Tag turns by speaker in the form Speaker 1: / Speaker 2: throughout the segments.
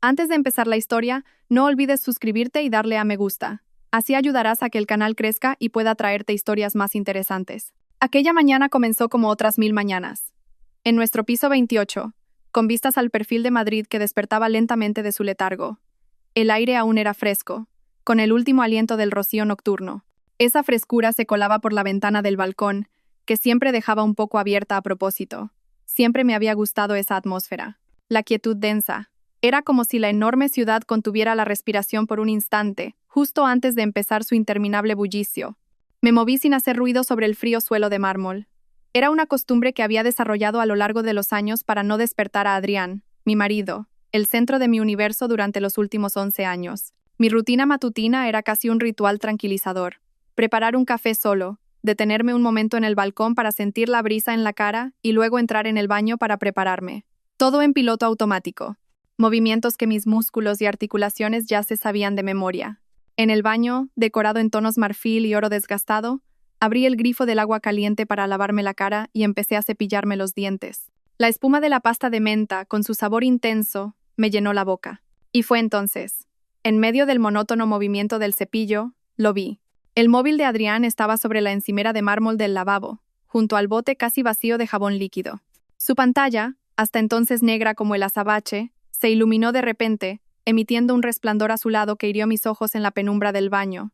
Speaker 1: Antes de empezar la historia, no olvides suscribirte y darle a me gusta. Así ayudarás a que el canal crezca y pueda traerte historias más interesantes. Aquella mañana comenzó como otras 1000 mañanas. En nuestro piso 28, con vistas al perfil de Madrid que despertaba lentamente de su letargo. El aire aún era fresco, con el último aliento del rocío nocturno. Esa frescura se colaba por la ventana del balcón, que siempre dejaba un poco abierta a propósito. Siempre me había gustado esa atmósfera. La quietud densa. Era como si la enorme ciudad contuviera la respiración por un instante, justo antes de empezar su interminable bullicio. Me moví sin hacer ruido sobre el frío suelo de mármol. Era una costumbre que había desarrollado a lo largo de los años para no despertar a Adrián, mi marido, el centro de mi universo durante los últimos 11 años. Mi rutina matutina era casi un ritual tranquilizador. Preparar un café solo, detenerme un momento en el balcón para sentir la brisa en la cara y luego entrar en el baño para prepararme. Todo en piloto automático. Movimientos que mis músculos y articulaciones ya se sabían de memoria. En el baño, decorado en tonos marfil y oro desgastado, abrí el grifo del agua caliente para lavarme la cara y empecé a cepillarme los dientes. La espuma de la pasta de menta, con su sabor intenso, me llenó la boca. Y fue entonces, en medio del monótono movimiento del cepillo, lo vi. El móvil de Adrián estaba sobre la encimera de mármol del lavabo, junto al bote casi vacío de jabón líquido. Su pantalla, hasta entonces negra como el azabache, se iluminó de repente, emitiendo un resplandor azulado que hirió mis ojos en la penumbra del baño.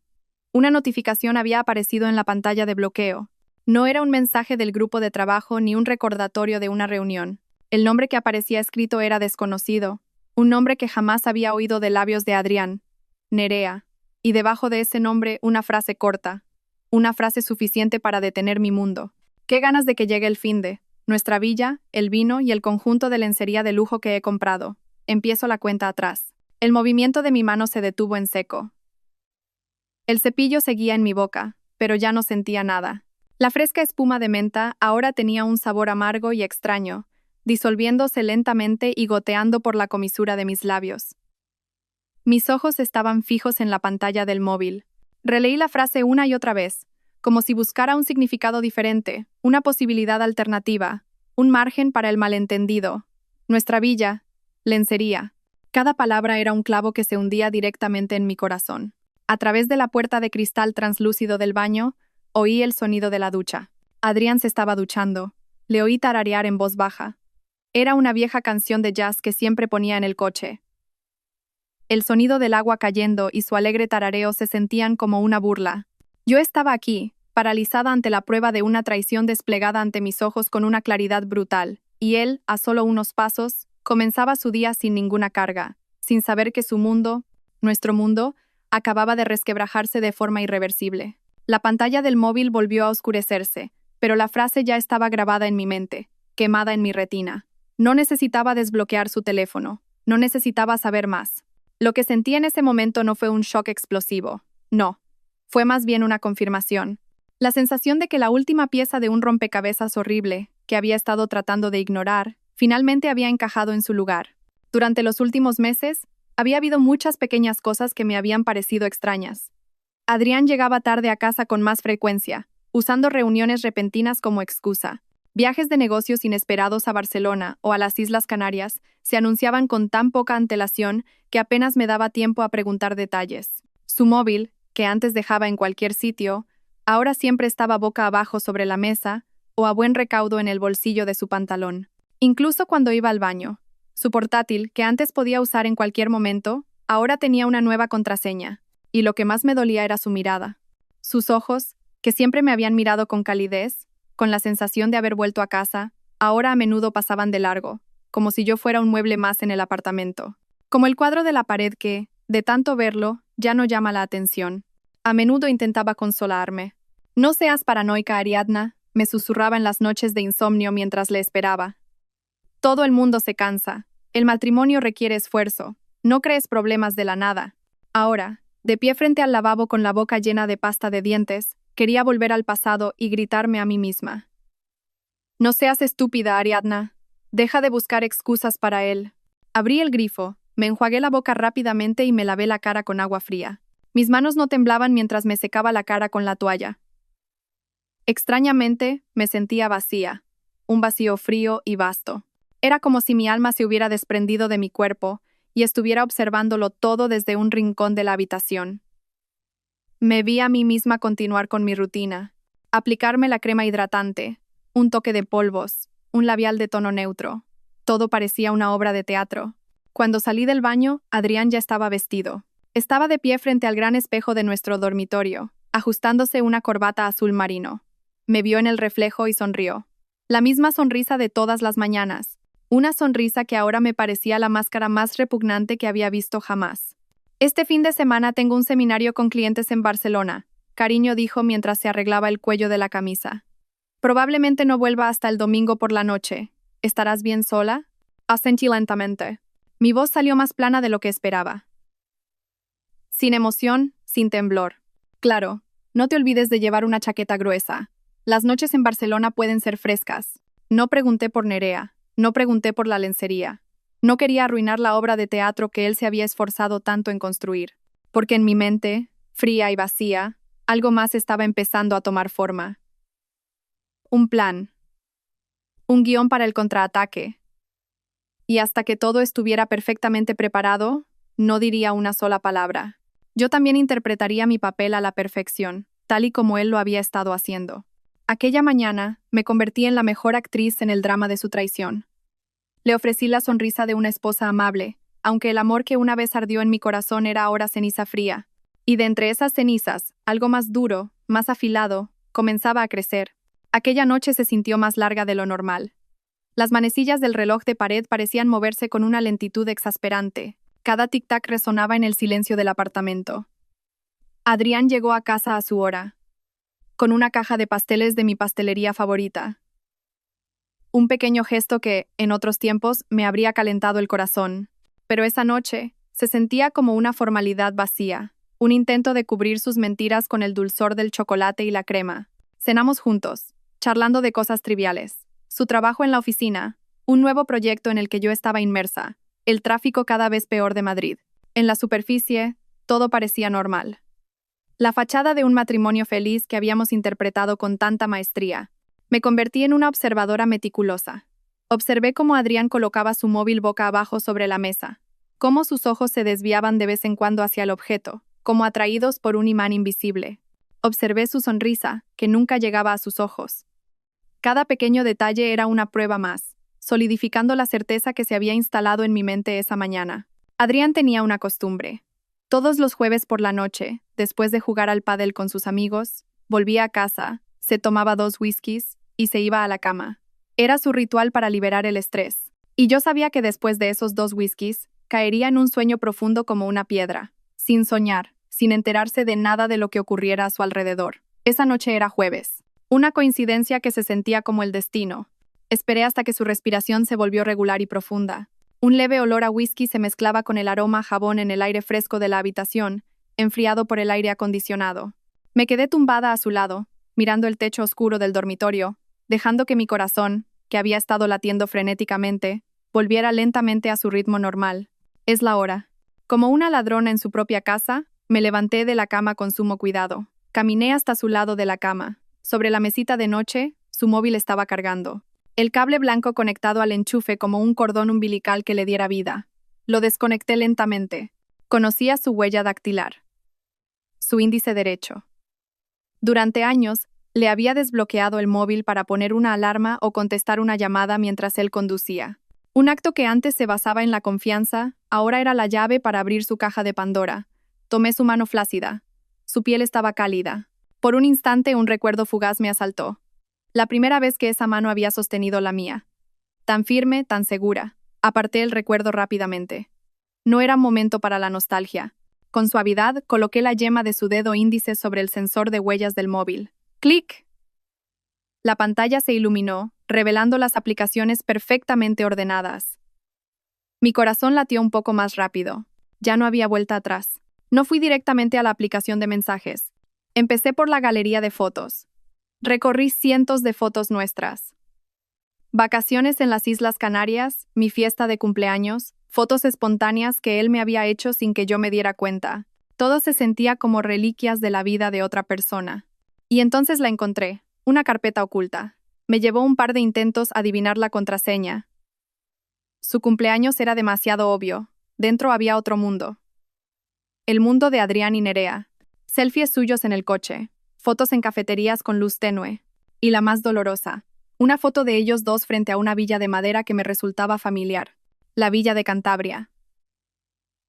Speaker 1: Una notificación había aparecido en la pantalla de bloqueo. No era un mensaje del grupo de trabajo ni un recordatorio de una reunión. El nombre que aparecía escrito era desconocido, un nombre que jamás había oído de labios de Adrián, Nerea, y debajo de ese nombre una frase corta, una frase suficiente para detener mi mundo. Qué ganas de que llegue el finde, nuestra villa, el vino y el conjunto de lencería de lujo que he comprado. Empiezo la cuenta atrás. El movimiento de mi mano se detuvo en seco. El cepillo seguía en mi boca, pero ya no sentía nada. La fresca espuma de menta ahora tenía un sabor amargo y extraño, disolviéndose lentamente y goteando por la comisura de mis labios. Mis ojos estaban fijos en la pantalla del móvil. Releí la frase una y otra vez, como si buscara un significado diferente, una posibilidad alternativa, un margen para el malentendido. Nuestra villa, lencería. Cada palabra era un clavo que se hundía directamente en mi corazón. A través de la puerta de cristal translúcido del baño, oí el sonido de la ducha. Adrián se estaba duchando. Le oí tararear en voz baja. Era una vieja canción de jazz que siempre ponía en el coche. El sonido del agua cayendo y su alegre tarareo se sentían como una burla. Yo estaba aquí, paralizada ante la prueba de una traición desplegada ante mis ojos con una claridad brutal, y él, a solo unos pasos, comenzaba su día sin ninguna carga, sin saber que su mundo, nuestro mundo, acababa de resquebrajarse de forma irreversible. La pantalla del móvil volvió a oscurecerse, pero la frase ya estaba grabada en mi mente, quemada en mi retina. No necesitaba desbloquear su teléfono, no necesitaba saber más. Lo que sentí en ese momento no fue un shock explosivo, no. Fue más bien una confirmación. La sensación de que la última pieza de un rompecabezas horrible, que había estado tratando de ignorar, finalmente había encajado en su lugar. Durante los últimos meses, había habido muchas pequeñas cosas que me habían parecido extrañas. Adrián llegaba tarde a casa con más frecuencia, usando reuniones repentinas como excusa. Viajes de negocios inesperados a Barcelona o a las Islas Canarias se anunciaban con tan poca antelación que apenas me daba tiempo a preguntar detalles. Su móvil, que antes dejaba en cualquier sitio, ahora siempre estaba boca abajo sobre la mesa o a buen recaudo en el bolsillo de su pantalón. Incluso cuando iba al baño, su portátil, que antes podía usar en cualquier momento, ahora tenía una nueva contraseña, y lo que más me dolía era su mirada. Sus ojos, que siempre me habían mirado con calidez, con la sensación de haber vuelto a casa, ahora a menudo pasaban de largo, como si yo fuera un mueble más en el apartamento. Como el cuadro de la pared que, de tanto verlo, ya no llama la atención. A menudo intentaba consolarme. «No seas paranoica, Ariadna», me susurraba en las noches de insomnio mientras le esperaba. «Todo el mundo se cansa. El matrimonio requiere esfuerzo. No crees problemas de la nada». Ahora, de pie frente al lavabo con la boca llena de pasta de dientes, quería volver al pasado y gritarme a mí misma. «No seas estúpida, Ariadna. Deja de buscar excusas para él». Abrí el grifo, me enjuagué la boca rápidamente y me lavé la cara con agua fría. Mis manos no temblaban mientras me secaba la cara con la toalla. Extrañamente, me sentía vacía, un vacío frío y vasto. Era como si mi alma se hubiera desprendido de mi cuerpo y estuviera observándolo todo desde un rincón de la habitación. Me vi a mí misma continuar con mi rutina, aplicarme la crema hidratante, un toque de polvos, un labial de tono neutro. Todo parecía una obra de teatro. Cuando salí del baño, Adrián ya estaba vestido. Estaba de pie frente al gran espejo de nuestro dormitorio, ajustándose una corbata azul marino. Me vio en el reflejo y sonrió. La misma sonrisa de todas las mañanas. Una sonrisa que ahora me parecía la máscara más repugnante que había visto jamás. Este fin de semana tengo un seminario con clientes en Barcelona, cariño dijo mientras se arreglaba el cuello de la camisa. Probablemente no vuelva hasta el domingo por la noche. ¿Estarás bien sola? Asentí lentamente. Mi voz salió más plana de lo que esperaba. Sin emoción, sin temblor. Claro, no te olvides de llevar una chaqueta gruesa. Las noches en Barcelona pueden ser frescas. No pregunté por Nerea, no pregunté por la lencería. No quería arruinar la obra de teatro que él se había esforzado tanto en construir. Porque en mi mente, fría y vacía, algo más estaba empezando a tomar forma. Un plan. Un guión para el contraataque. Y hasta que todo estuviera perfectamente preparado, no diría una sola palabra. Yo también interpretaría mi papel a la perfección, tal y como él lo había estado haciendo. Aquella mañana, me convertí en la mejor actriz en el drama de su traición. Le ofrecí la sonrisa de una esposa amable, aunque el amor que una vez ardió en mi corazón era ahora ceniza fría. Y de entre esas cenizas, algo más duro, más afilado, comenzaba a crecer. Aquella noche se sintió más larga de lo normal. Las manecillas del reloj de pared parecían moverse con una lentitud exasperante. Cada tic-tac resonaba en el silencio del apartamento. Adrián llegó a casa a su hora, con una caja de pasteles de mi pastelería favorita. Un pequeño gesto que, en otros tiempos, me habría calentado el corazón. Pero esa noche, se sentía como una formalidad vacía, un intento de cubrir sus mentiras con el dulzor del chocolate y la crema. Cenamos juntos, charlando de cosas triviales. Su trabajo en la oficina, un nuevo proyecto en el que yo estaba inmersa, el tráfico cada vez peor de Madrid. En la superficie, todo parecía normal. La fachada de un matrimonio feliz que habíamos interpretado con tanta maestría. Me convertí en una observadora meticulosa. Observé cómo Adrián colocaba su móvil boca abajo sobre la mesa, cómo sus ojos se desviaban de vez en cuando hacia el objeto, como atraídos por un imán invisible. Observé su sonrisa, que nunca llegaba a sus ojos. Cada pequeño detalle era una prueba más, solidificando la certeza que se había instalado en mi mente esa mañana. Adrián tenía una costumbre. Todos los jueves por la noche, después de jugar al pádel con sus amigos, volvía a casa, se tomaba 2 whiskies y se iba a la cama. Era su ritual para liberar el estrés. Y yo sabía que después de esos 2 whiskies, caería en un sueño profundo como una piedra, sin soñar, sin enterarse de nada de lo que ocurriera a su alrededor. Esa noche era jueves. Una coincidencia que se sentía como el destino. Esperé hasta que su respiración se volvió regular y profunda. Un leve olor a whisky se mezclaba con el aroma a jabón en el aire fresco de la habitación, enfriado por el aire acondicionado. Me quedé tumbada a su lado, mirando el techo oscuro del dormitorio, dejando que mi corazón, que había estado latiendo frenéticamente, volviera lentamente a su ritmo normal. Es la hora. Como una ladrona en su propia casa, me levanté de la cama con sumo cuidado. Caminé hasta su lado de la cama. Sobre la mesita de noche, su móvil estaba cargando. El cable blanco conectado al enchufe como un cordón umbilical que le diera vida. Lo desconecté lentamente. Conocía su huella dactilar. Su índice derecho. Durante años, le había desbloqueado el móvil para poner una alarma o contestar una llamada mientras él conducía. Un acto que antes se basaba en la confianza, ahora era la llave para abrir su caja de Pandora. Tomé su mano flácida. Su piel estaba cálida. Por un instante un recuerdo fugaz me asaltó. La primera vez que esa mano había sostenido la mía. Tan firme, tan segura. Aparté el recuerdo rápidamente. No era momento para la nostalgia. Con suavidad, coloqué la yema de su dedo índice sobre el sensor de huellas del móvil. ¡Clic! La pantalla se iluminó, revelando las aplicaciones perfectamente ordenadas. Mi corazón latió un poco más rápido. Ya no había vuelta atrás. No fui directamente a la aplicación de mensajes. Empecé por la galería de fotos. Recorrí cientos de fotos nuestras. Vacaciones en las Islas Canarias, mi fiesta de cumpleaños, fotos espontáneas que él me había hecho sin que yo me diera cuenta. Todo se sentía como reliquias de la vida de otra persona. Y entonces la encontré, una carpeta oculta. Me llevó un par de intentos adivinar la contraseña. Su cumpleaños era demasiado obvio, Dentro había otro mundo. El mundo de Adrián y Nerea. Selfies suyos en el coche. Fotos en cafeterías con luz tenue. Y la más dolorosa. Una foto de ellos dos frente a una villa de madera que me resultaba familiar. La villa de Cantabria.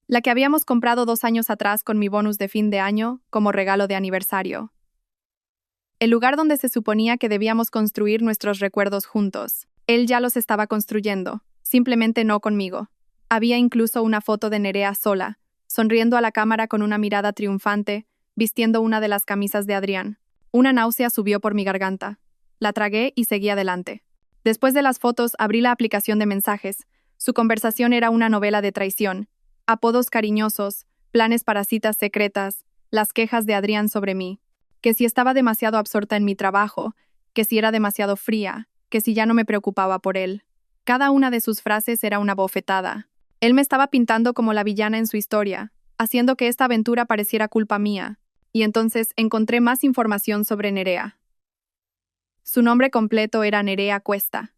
Speaker 1: La que habíamos comprado 2 años atrás con mi bonus de fin de año como regalo de aniversario. El lugar donde se suponía que debíamos construir nuestros recuerdos juntos. Él ya los estaba construyendo, simplemente no conmigo. Había incluso una foto de Nerea sola, sonriendo a la cámara con una mirada triunfante, vistiendo una de las camisas de Adrián. Una náusea subió por mi garganta. La tragué y seguí adelante. Después de las fotos, abrí la aplicación de mensajes. Su conversación era una novela de traición. Apodos cariñosos, planes para citas secretas, las quejas de Adrián sobre mí. Que si estaba demasiado absorta en mi trabajo, que si era demasiado fría, que si ya no me preocupaba por él. Cada una de sus frases era una bofetada. Él me estaba pintando como la villana en su historia, haciendo que esta aventura pareciera culpa mía. Y entonces encontré más información sobre Nerea. Su nombre completo era Nerea Cuesta.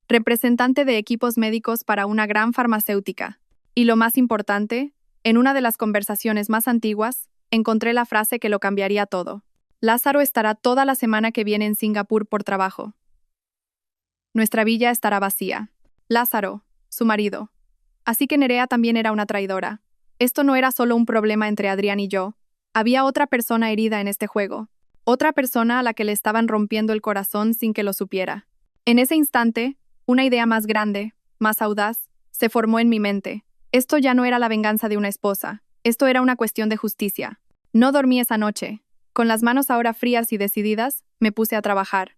Speaker 1: Representante de equipos médicos para una gran farmacéutica. Y lo más importante, en una de las conversaciones más antiguas, encontré la frase que lo cambiaría todo. Lázaro estará toda la semana que viene en Singapur por trabajo. Nuestra villa estará vacía. Lázaro, su marido. Así que Nerea también era una traidora. Esto no era solo un problema entre Adrián y yo. Había otra persona herida en este juego. Otra persona a la que le estaban rompiendo el corazón sin que lo supiera. En ese instante, una idea más grande, más audaz, se formó en mi mente. Esto ya no era la venganza de una esposa. Esto era una cuestión de justicia. No dormí esa noche. Con las manos ahora frías y decididas, me puse a trabajar.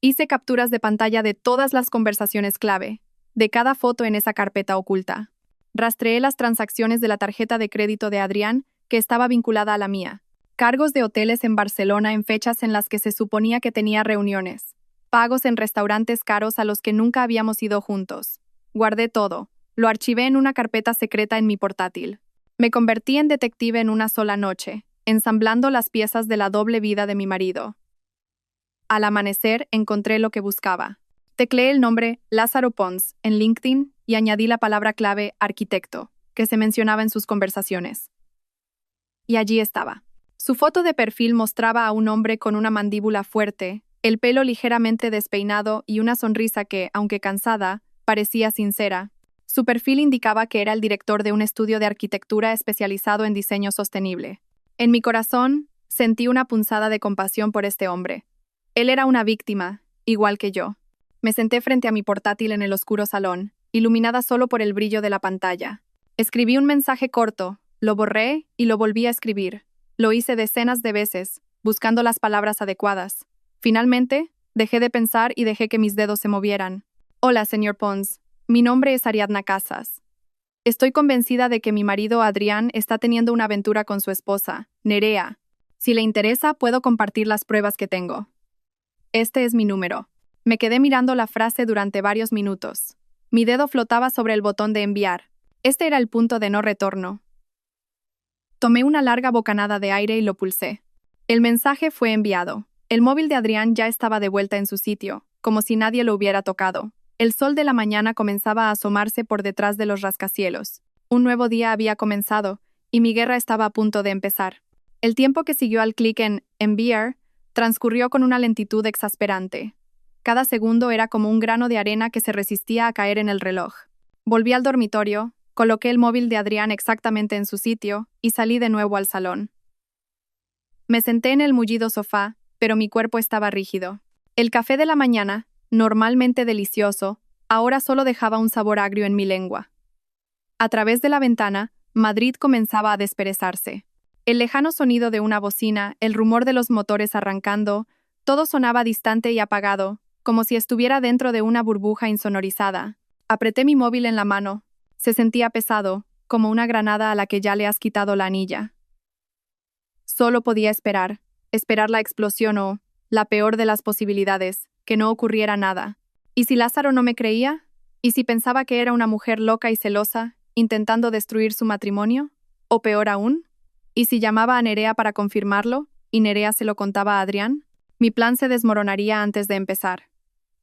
Speaker 1: Hice capturas de pantalla de todas las conversaciones clave, de cada foto en esa carpeta oculta. Rastreé las transacciones de la tarjeta de crédito de Adrián, que estaba vinculada a la mía. Cargos de hoteles en Barcelona en fechas en las que se suponía que tenía reuniones. Pagos en restaurantes caros a los que nunca habíamos ido juntos. Guardé todo. Lo archivé en una carpeta secreta en mi portátil. Me convertí en detective en una sola noche, ensamblando las piezas de la doble vida de mi marido. Al amanecer encontré lo que buscaba. Tecleé el nombre Lázaro Pons en LinkedIn y añadí la palabra clave arquitecto, que se mencionaba en sus conversaciones. Y allí estaba. Su foto de perfil mostraba a un hombre con una mandíbula fuerte, el pelo ligeramente despeinado y una sonrisa que, aunque cansada, parecía sincera. Su perfil indicaba que era el director de un estudio de arquitectura especializado en diseño sostenible. En mi corazón, sentí una punzada de compasión por este hombre. Él era una víctima, igual que yo. Me senté frente a mi portátil en el oscuro salón, iluminada solo por el brillo de la pantalla. Escribí un mensaje corto, lo borré y lo volví a escribir. Lo hice decenas de veces, buscando las palabras adecuadas. Finalmente, dejé de pensar y dejé que mis dedos se movieran. Hola, señor Pons. Mi nombre es Ariadna Casas. Estoy convencida de que mi marido Adrián está teniendo una aventura con su esposa, Nerea. Si le interesa, puedo compartir las pruebas que tengo. Este es mi número. Me quedé mirando la frase durante varios minutos. Mi dedo flotaba sobre el botón de enviar. Este era el punto de no retorno. Tomé una larga bocanada de aire y lo pulsé. El mensaje fue enviado. El móvil de Adrián ya estaba de vuelta en su sitio, como si nadie lo hubiera tocado. El sol de la mañana comenzaba a asomarse por detrás de los rascacielos. Un nuevo día había comenzado, y mi guerra estaba a punto de empezar. El tiempo que siguió al clic en enviar transcurrió con una lentitud exasperante. Cada segundo era como un grano de arena que se resistía a caer en el reloj. Volví al dormitorio, coloqué el móvil de Adrián exactamente en su sitio y salí de nuevo al salón. Me senté en el mullido sofá, pero mi cuerpo estaba rígido. El café de la mañana, normalmente delicioso, ahora solo dejaba un sabor agrio en mi lengua. A través de la ventana, Madrid comenzaba a desperezarse. El lejano sonido de una bocina, el rumor de los motores arrancando, todo sonaba distante y apagado, como si estuviera dentro de una burbuja insonorizada. Apreté mi móvil en la mano. Se sentía pesado, como una granada a la que ya le has quitado la anilla. Solo podía esperar la explosión o, la peor de las posibilidades, que no ocurriera nada. ¿Y si Lázaro no me creía? ¿Y si pensaba que era una mujer loca y celosa, intentando destruir su matrimonio? ¿O peor aún? ¿Y si llamaba a Nerea para confirmarlo, y Nerea se lo contaba a Adrián? Mi plan se desmoronaría antes de empezar.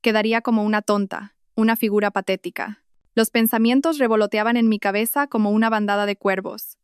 Speaker 1: Quedaría como una tonta, una figura patética. Los pensamientos revoloteaban en mi cabeza como una bandada de cuervos.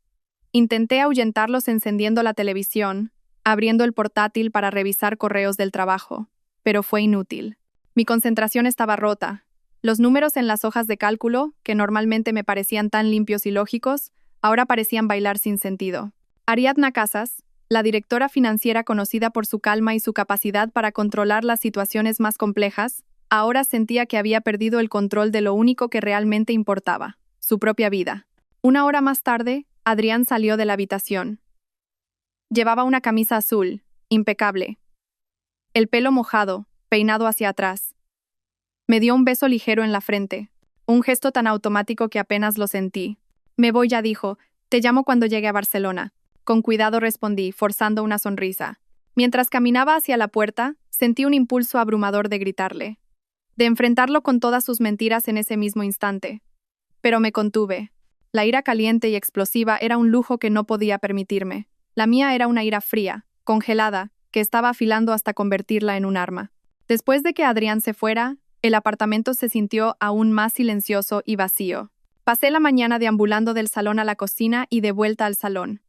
Speaker 1: Intenté ahuyentarlos encendiendo la televisión, abriendo el portátil para revisar correos del trabajo, pero fue inútil. Mi concentración estaba rota. Los números en las hojas de cálculo, que normalmente me parecían tan limpios y lógicos, ahora parecían bailar sin sentido. Ariadna Casas, la directora financiera conocida por su calma y su capacidad para controlar las situaciones más complejas, ahora sentía que había perdido el control de lo único que realmente importaba, su propia vida. Una hora más tarde, Adrián salió de la habitación. Llevaba una camisa azul, impecable. El pelo mojado, peinado hacia atrás. Me dio un beso ligero en la frente, un gesto tan automático que apenas lo sentí. Me voy ya, dijo, te llamo cuando llegue a Barcelona. Con cuidado respondí, forzando una sonrisa. Mientras caminaba hacia la puerta, sentí un impulso abrumador de gritarle, de enfrentarlo con todas sus mentiras en ese mismo instante. Pero me contuve. La ira caliente y explosiva era un lujo que no podía permitirme. La mía era una ira fría, congelada, que estaba afilando hasta convertirla en un arma. Después de que Adrián se fuera, el apartamento se sintió aún más silencioso y vacío. Pasé la mañana deambulando del salón a la cocina y de vuelta al salón.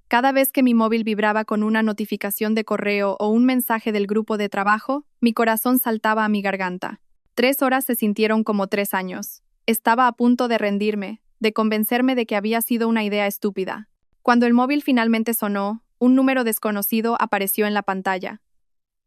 Speaker 1: Cada vez que mi móvil vibraba con una notificación de correo o un mensaje del grupo de trabajo, mi corazón saltaba a mi garganta. 3 horas se sintieron como 3 años. Estaba a punto de rendirme, de convencerme de que había sido una idea estúpida. Cuando el móvil finalmente sonó, un número desconocido apareció en la pantalla.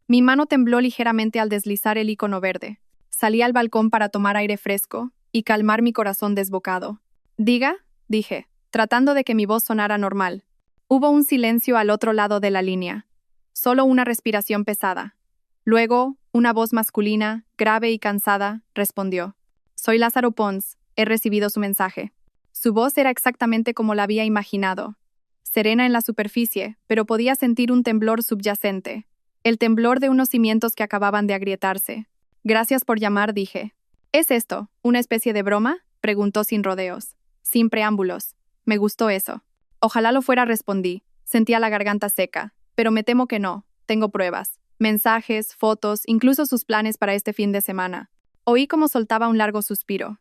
Speaker 1: Mi mano tembló ligeramente al deslizar el icono verde. Salí al balcón para tomar aire fresco y calmar mi corazón desbocado. Diga, dije, tratando de que mi voz sonara normal. Hubo un silencio al otro lado de la línea. Solo una respiración pesada. Luego, una voz masculina, grave y cansada, respondió. Soy Lázaro Pons, he recibido su mensaje. Su voz era exactamente como la había imaginado. Serena en la superficie, pero podía sentir un temblor subyacente. El temblor de unos cimientos que acababan de agrietarse. Gracias por llamar, dije. ¿Es esto, una especie de broma? Preguntó sin rodeos. Sin preámbulos. Me gustó eso. Ojalá lo fuera, respondí. Sentía la garganta seca. Pero me temo que no. Tengo pruebas. Mensajes, fotos, incluso sus planes para este fin de semana. Oí cómo soltaba un largo suspiro.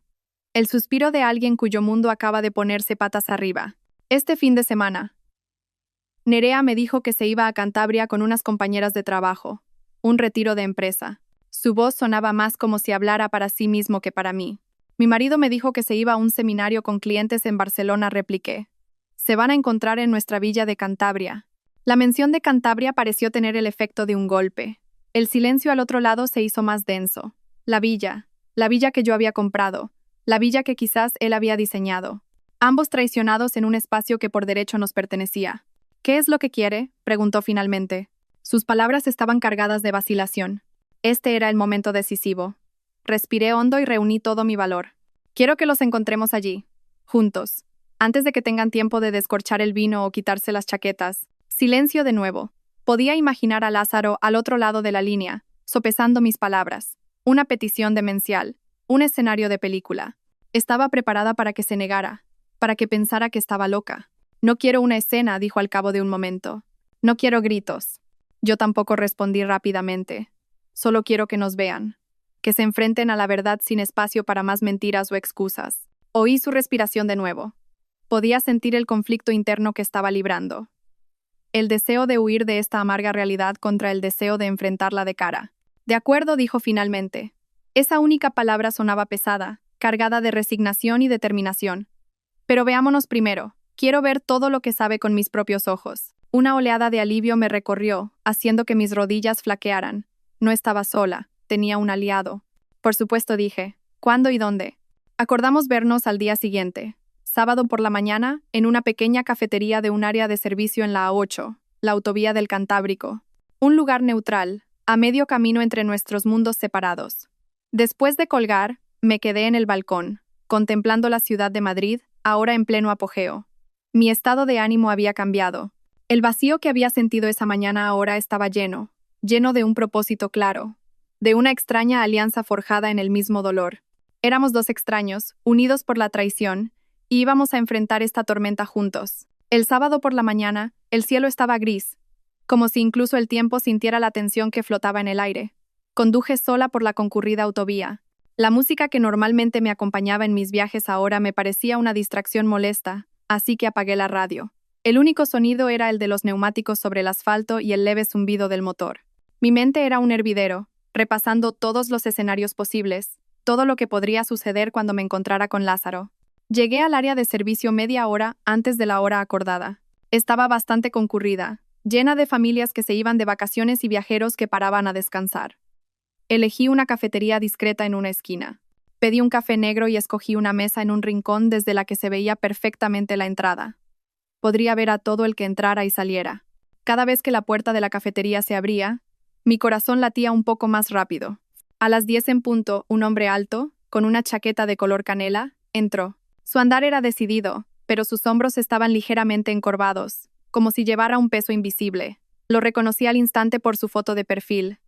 Speaker 1: El suspiro de alguien cuyo mundo acaba de ponerse patas arriba. Este fin de semana. Nerea me dijo que se iba a Cantabria con unas compañeras de trabajo. Un retiro de empresa. Su voz sonaba más como si hablara para sí mismo que para mí. Mi marido me dijo que se iba a un seminario con clientes en Barcelona, repliqué. Se van a encontrar en nuestra villa de Cantabria. La mención de Cantabria pareció tener el efecto de un golpe. El silencio al otro lado se hizo más denso. La villa que yo había comprado, la villa que quizás él había diseñado. Ambos traicionados en un espacio que por derecho nos pertenecía. ¿Qué es lo que quiere?, preguntó finalmente. Sus palabras estaban cargadas de vacilación. Este era el momento decisivo. Respiré hondo y reuní todo mi valor. Quiero que los encontremos allí, juntos, antes de que tengan tiempo de descorchar el vino o quitarse las chaquetas. Silencio de nuevo. Podía imaginar a Lázaro al otro lado de la línea, sopesando mis palabras. Una petición demencial, un escenario de película. Estaba preparada para que se negara, para que pensara que estaba loca. No quiero una escena, dijo al cabo de un momento. No quiero gritos. Yo tampoco, respondí rápidamente. Solo quiero que nos vean, que se enfrenten a la verdad sin espacio para más mentiras o excusas. Oí su respiración de nuevo. Podía sentir el conflicto interno que estaba librando. El deseo de huir de esta amarga realidad contra el deseo de enfrentarla de cara. De acuerdo, dijo finalmente. Esa única palabra sonaba pesada, cargada de resignación y determinación. Pero veámonos primero. Quiero ver todo lo que sabe con mis propios ojos. Una oleada de alivio me recorrió, haciendo que mis rodillas flaquearan. No estaba sola, tenía un aliado. Por supuesto, dije. ¿Cuándo y dónde? Acordamos vernos al día siguiente. Sábado por la mañana, en una pequeña cafetería de un área de servicio en la A8, la autovía del Cantábrico. Un lugar neutral, a medio camino entre nuestros mundos separados. Después de colgar, me quedé en el balcón, contemplando la ciudad de Madrid, ahora en pleno apogeo. Mi estado de ánimo había cambiado. El vacío que había sentido esa mañana ahora estaba lleno de un propósito claro, de una extraña alianza forjada en el mismo dolor. Éramos dos extraños, unidos por la traición, y íbamos a enfrentar esta tormenta juntos. El sábado por la mañana, el cielo estaba gris, como si incluso el tiempo sintiera la tensión que flotaba en el aire. Conduje sola por la concurrida autovía. La música que normalmente me acompañaba en mis viajes ahora me parecía una distracción molesta, así que apagué la radio. El único sonido era el de los neumáticos sobre el asfalto y el leve zumbido del motor. Mi mente era un hervidero, repasando todos los escenarios posibles, todo lo que podría suceder cuando me encontrara con Lázaro. Llegué al área de servicio media hora antes de la hora acordada. Estaba bastante concurrida, llena de familias que se iban de vacaciones y viajeros que paraban a descansar. Elegí una cafetería discreta en una esquina. Pedí un café negro y escogí una mesa en un rincón desde la que se veía perfectamente la entrada. Podría ver a todo el que entrara y saliera. Cada vez que la puerta de la cafetería se abría, mi corazón latía un poco más rápido. A las 10 en punto, un hombre alto, con una chaqueta de color canela, entró. Su andar era decidido, pero sus hombros estaban ligeramente encorvados, como si llevara un peso invisible. Lo reconocí al instante por su foto de perfil.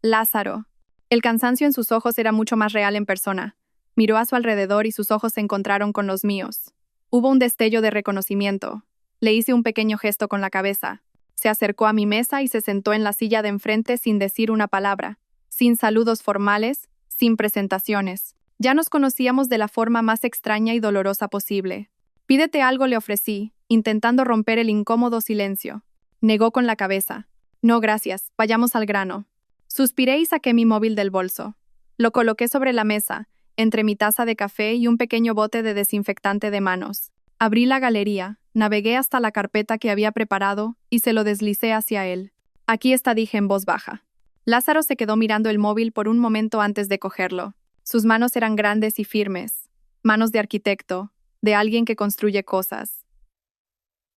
Speaker 1: Lázaro. El cansancio en sus ojos era mucho más real en persona. Miró a su alrededor y sus ojos se encontraron con los míos. Hubo un destello de reconocimiento. Le hice un pequeño gesto con la cabeza. Se acercó a mi mesa y se sentó en la silla de enfrente sin decir una palabra, sin saludos formales, sin presentaciones. Ya nos conocíamos de la forma más extraña y dolorosa posible. Pídete algo, le ofrecí, intentando romper el incómodo silencio. Negó con la cabeza. No, gracias, vayamos al grano. Suspiré y saqué mi móvil del bolso. Lo coloqué sobre la mesa, entre mi taza de café y un pequeño bote de desinfectante de manos. Abrí la galería, navegué hasta la carpeta que había preparado y se lo deslicé hacia él. Aquí está, dije en voz baja. Lázaro se quedó mirando el móvil por un momento antes de cogerlo. Sus manos eran grandes y firmes, manos de arquitecto, de alguien que construye cosas.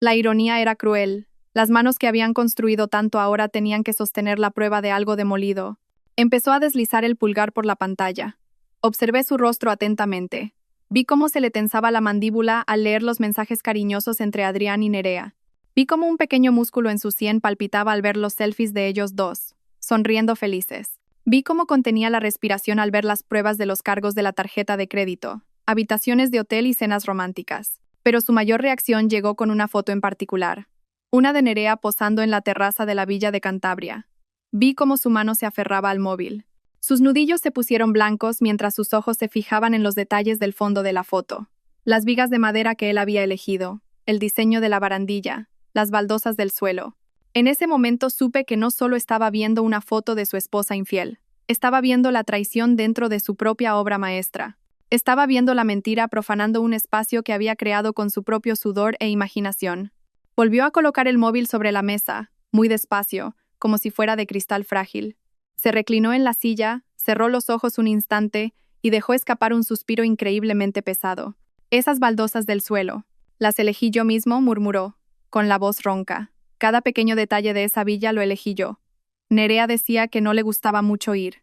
Speaker 1: La ironía era cruel. Las manos que habían construido tanto ahora tenían que sostener la prueba de algo demolido. Empezó a deslizar el pulgar por la pantalla. Observé su rostro atentamente. Vi cómo se le tensaba la mandíbula al leer los mensajes cariñosos entre Adrián y Nerea. Vi cómo un pequeño músculo en su sien palpitaba al ver los selfies de ellos dos, sonriendo felices. Vi cómo contenía la respiración al ver las pruebas de los cargos de la tarjeta de crédito, habitaciones de hotel y cenas románticas. Pero su mayor reacción llegó con una foto en particular. Una de Nerea posando en la terraza de la villa de Cantabria. Vi cómo su mano se aferraba al móvil. Sus nudillos se pusieron blancos mientras sus ojos se fijaban en los detalles del fondo de la foto. Las vigas de madera que él había elegido, el diseño de la barandilla, las baldosas del suelo. En ese momento supe que no solo estaba viendo una foto de su esposa infiel, estaba viendo la traición dentro de su propia obra maestra. Estaba viendo la mentira profanando un espacio que había creado con su propio sudor e imaginación. Volvió a colocar el móvil sobre la mesa, muy despacio, como si fuera de cristal frágil. Se reclinó en la silla, cerró los ojos un instante y dejó escapar un suspiro increíblemente pesado. Esas baldosas del suelo. Las elegí yo mismo, murmuró, con la voz ronca. Cada pequeño detalle de esa villa lo elegí yo. Nerea decía que no le gustaba mucho ir,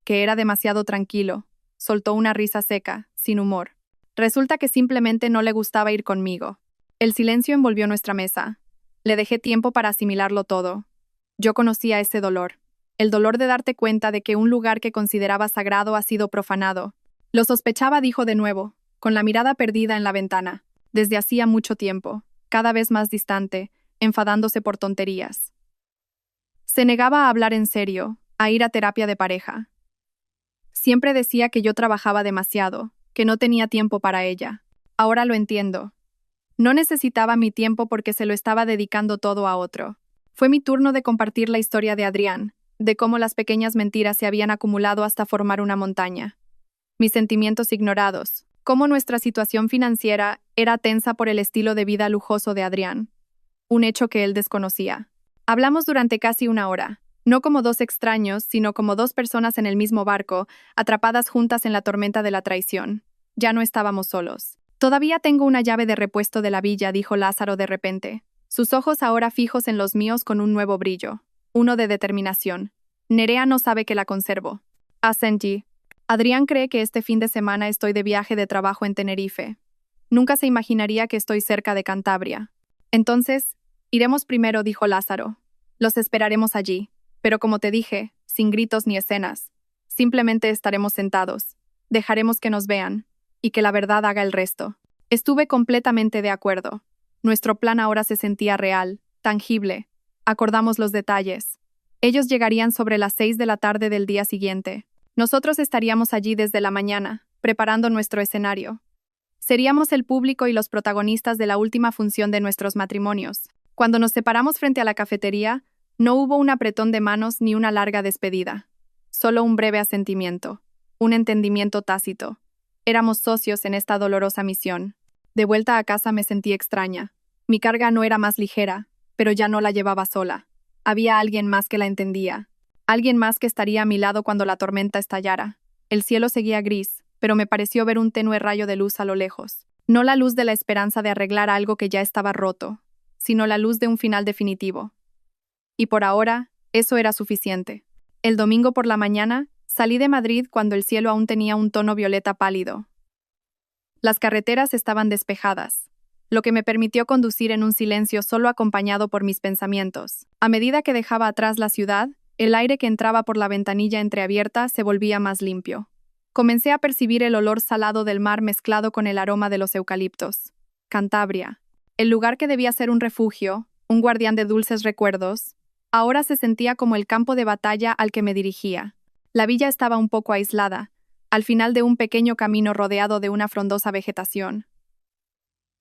Speaker 1: que era demasiado tranquilo. Soltó una risa seca, sin humor. Resulta que simplemente no le gustaba ir conmigo. El silencio envolvió nuestra mesa. Le dejé tiempo para asimilarlo todo. Yo conocía ese dolor. El dolor de darte cuenta de que un lugar que consideraba sagrado ha sido profanado. Lo sospechaba, dijo de nuevo, con la mirada perdida en la ventana. Desde hacía mucho tiempo, cada vez más distante, enfadándose por tonterías. Se negaba a hablar en serio, a ir a terapia de pareja. Siempre decía que yo trabajaba demasiado, que no tenía tiempo para ella. Ahora lo entiendo. No necesitaba mi tiempo porque se lo estaba dedicando todo a otro. Fue mi turno de compartir la historia de Adrián, de cómo las pequeñas mentiras se habían acumulado hasta formar una montaña. Mis sentimientos ignorados, cómo nuestra situación financiera era tensa por el estilo de vida lujoso de Adrián. Un hecho que él desconocía. Hablamos durante casi una hora. No como dos extraños, sino como dos personas en el mismo barco, atrapadas juntas en la tormenta de la traición. Ya no estábamos solos. Todavía tengo una llave de repuesto de la villa, dijo Lázaro de repente. Sus ojos ahora fijos en los míos con un nuevo brillo. Uno de determinación. Nerea no sabe que la conservo. Asentí. Adrián cree que este fin de semana estoy de viaje de trabajo en Tenerife. Nunca se imaginaría que estoy cerca de Cantabria. Entonces, iremos primero, dijo Lázaro. Los esperaremos allí. Pero como te dije, sin gritos ni escenas. Simplemente estaremos sentados. Dejaremos que nos vean. Y que la verdad haga el resto. Estuve completamente de acuerdo. Nuestro plan ahora se sentía real, tangible. Acordamos los detalles. Ellos llegarían sobre las 6 de la tarde del día siguiente. Nosotros estaríamos allí desde la mañana, preparando nuestro escenario. Seríamos el público y los protagonistas de la última función de nuestros matrimonios. Cuando nos separamos frente a la cafetería, no hubo un apretón de manos ni una larga despedida. Solo un breve asentimiento, un entendimiento tácito. Éramos socios en esta dolorosa misión. De vuelta a casa me sentí extraña. Mi carga no era más ligera, pero ya no la llevaba sola. Había alguien más que la entendía. Alguien más que estaría a mi lado cuando la tormenta estallara. El cielo seguía gris, pero me pareció ver un tenue rayo de luz a lo lejos. No la luz de la esperanza de arreglar algo que ya estaba roto, sino la luz de un final definitivo. Y por ahora, eso era suficiente. El domingo por la mañana, salí de Madrid cuando el cielo aún tenía un tono violeta pálido. Las carreteras estaban despejadas, lo que me permitió conducir en un silencio solo acompañado por mis pensamientos. A medida que dejaba atrás la ciudad, el aire que entraba por la ventanilla entreabierta se volvía más limpio. Comencé a percibir el olor salado del mar mezclado con el aroma de los eucaliptos. Cantabria, el lugar que debía ser un refugio, un guardián de dulces recuerdos, ahora se sentía como el campo de batalla al que me dirigía. La villa estaba un poco aislada, al final de un pequeño camino rodeado de una frondosa vegetación.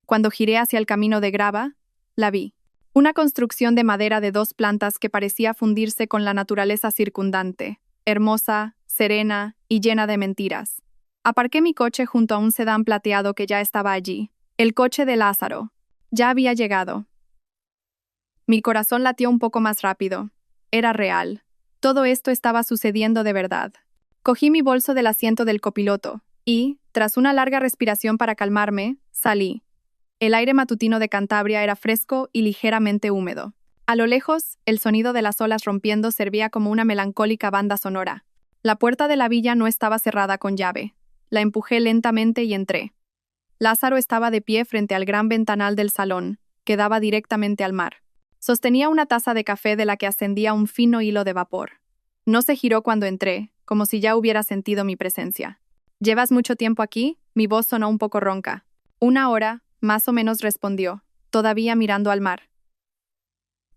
Speaker 1: Cuando giré hacia el camino de grava, la vi. Una construcción de madera de 2 plantas que parecía fundirse con la naturaleza circundante, hermosa, serena y llena de mentiras. Aparqué mi coche junto a un sedán plateado que ya estaba allí. El coche de Lázaro. Ya había llegado. Mi corazón latió un poco más rápido. Era real. Todo esto estaba sucediendo de verdad. Cogí mi bolso del asiento del copiloto y, tras una larga respiración para calmarme, salí. El aire matutino de Cantabria era fresco y ligeramente húmedo. A lo lejos, el sonido de las olas rompiendo servía como una melancólica banda sonora. La puerta de la villa no estaba cerrada con llave. La empujé lentamente y entré. Lázaro estaba de pie frente al gran ventanal del salón, que daba directamente al mar. Sostenía una taza de café de la que ascendía un fino hilo de vapor. No se giró cuando entré, como si ya hubiera sentido mi presencia. ¿Llevas mucho tiempo aquí? Mi voz sonó un poco ronca. 1 hora, más o menos respondió, todavía mirando al mar.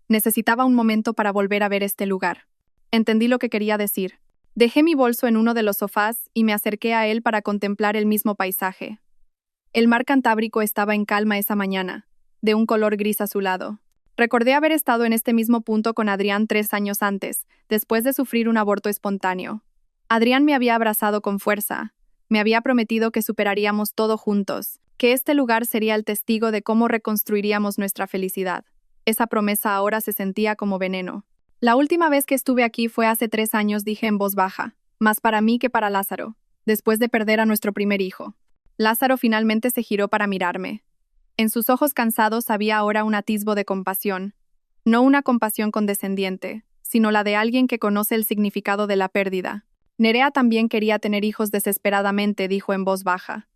Speaker 1: Necesitaba un momento para volver a ver este lugar. Entendí lo que quería decir. Dejé mi bolso en uno de los sofás y me acerqué a él para contemplar el mismo paisaje. El mar Cantábrico estaba en calma esa mañana, de un color gris azulado. Recordé haber estado en este mismo punto con Adrián 3 años antes, después de sufrir un aborto espontáneo. Adrián me había abrazado con fuerza. Me había prometido que superaríamos todo juntos, que este lugar sería el testigo de cómo reconstruiríamos nuestra felicidad. Esa promesa ahora se sentía como veneno. La última vez que estuve aquí fue hace 3 años, dije en voz baja, más para mí que para Lázaro, después de perder a nuestro primer hijo. Lázaro finalmente se giró para mirarme. En sus ojos cansados había ahora un atisbo de compasión. No una compasión condescendiente, sino la de alguien que conoce el significado de la pérdida. Nerea también quería tener hijos desesperadamente, dijo en voz baja.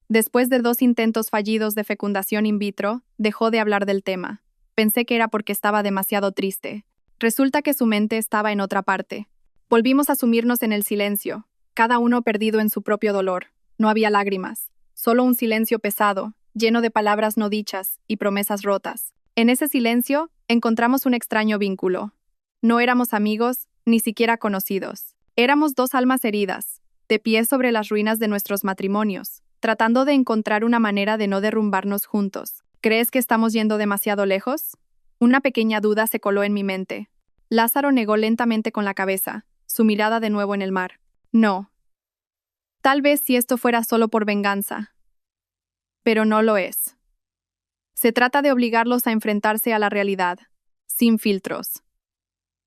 Speaker 1: Después de 2 intentos fallidos de fecundación in vitro, dejó de hablar del tema. Pensé que era porque estaba demasiado triste. Resulta que su mente estaba en otra parte. Volvimos a sumirnos en el silencio, cada uno perdido en su propio dolor. No había lágrimas, solo un silencio pesado, lleno de palabras no dichas y promesas rotas. En ese silencio, encontramos un extraño vínculo. No éramos amigos, ni siquiera conocidos. Éramos 2 almas heridas, de pie sobre las ruinas de nuestros matrimonios, tratando de encontrar una manera de no derrumbarnos juntos. ¿Crees que estamos yendo demasiado lejos? Una pequeña duda se coló en mi mente. Lázaro negó lentamente con la cabeza, su mirada de nuevo en el mar. No. Tal vez si esto fuera solo por venganza. Pero no lo es. Se trata de obligarlos a enfrentarse a la realidad, sin filtros.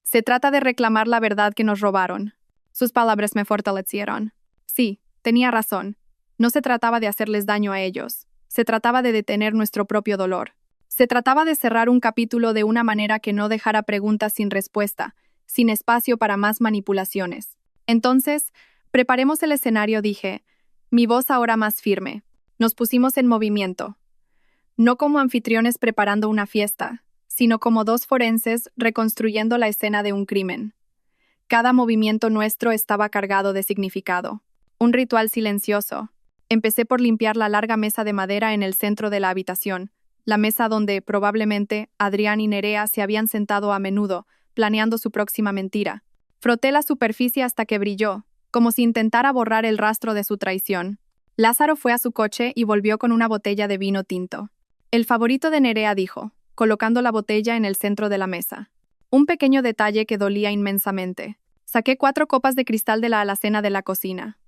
Speaker 1: Se trata de reclamar la verdad que nos robaron. Sus palabras me fortalecieron. Sí, tenía razón. No se trataba de hacerles daño a ellos. Se trataba de detener nuestro propio dolor. Se trataba de cerrar un capítulo de una manera que no dejara preguntas sin respuesta, sin espacio para más manipulaciones. Entonces, preparemos el escenario, dije, mi voz ahora más firme. Nos pusimos en movimiento. No como anfitriones preparando una fiesta, sino como 2 forenses reconstruyendo la escena de un crimen. Cada movimiento nuestro estaba cargado de significado. Un ritual silencioso. Empecé por limpiar la larga mesa de madera en el centro de la habitación, la mesa donde, probablemente, Adrián y Nerea se habían sentado a menudo, planeando su próxima mentira. Froté la superficie hasta que brilló, como si intentara borrar el rastro de su traición. Lázaro fue a su coche y volvió con una botella de vino tinto. El favorito de Nerea, dijo, colocando la botella en el centro de la mesa. Un pequeño detalle que dolía inmensamente. Saqué 4 copas de cristal de la alacena de la cocina.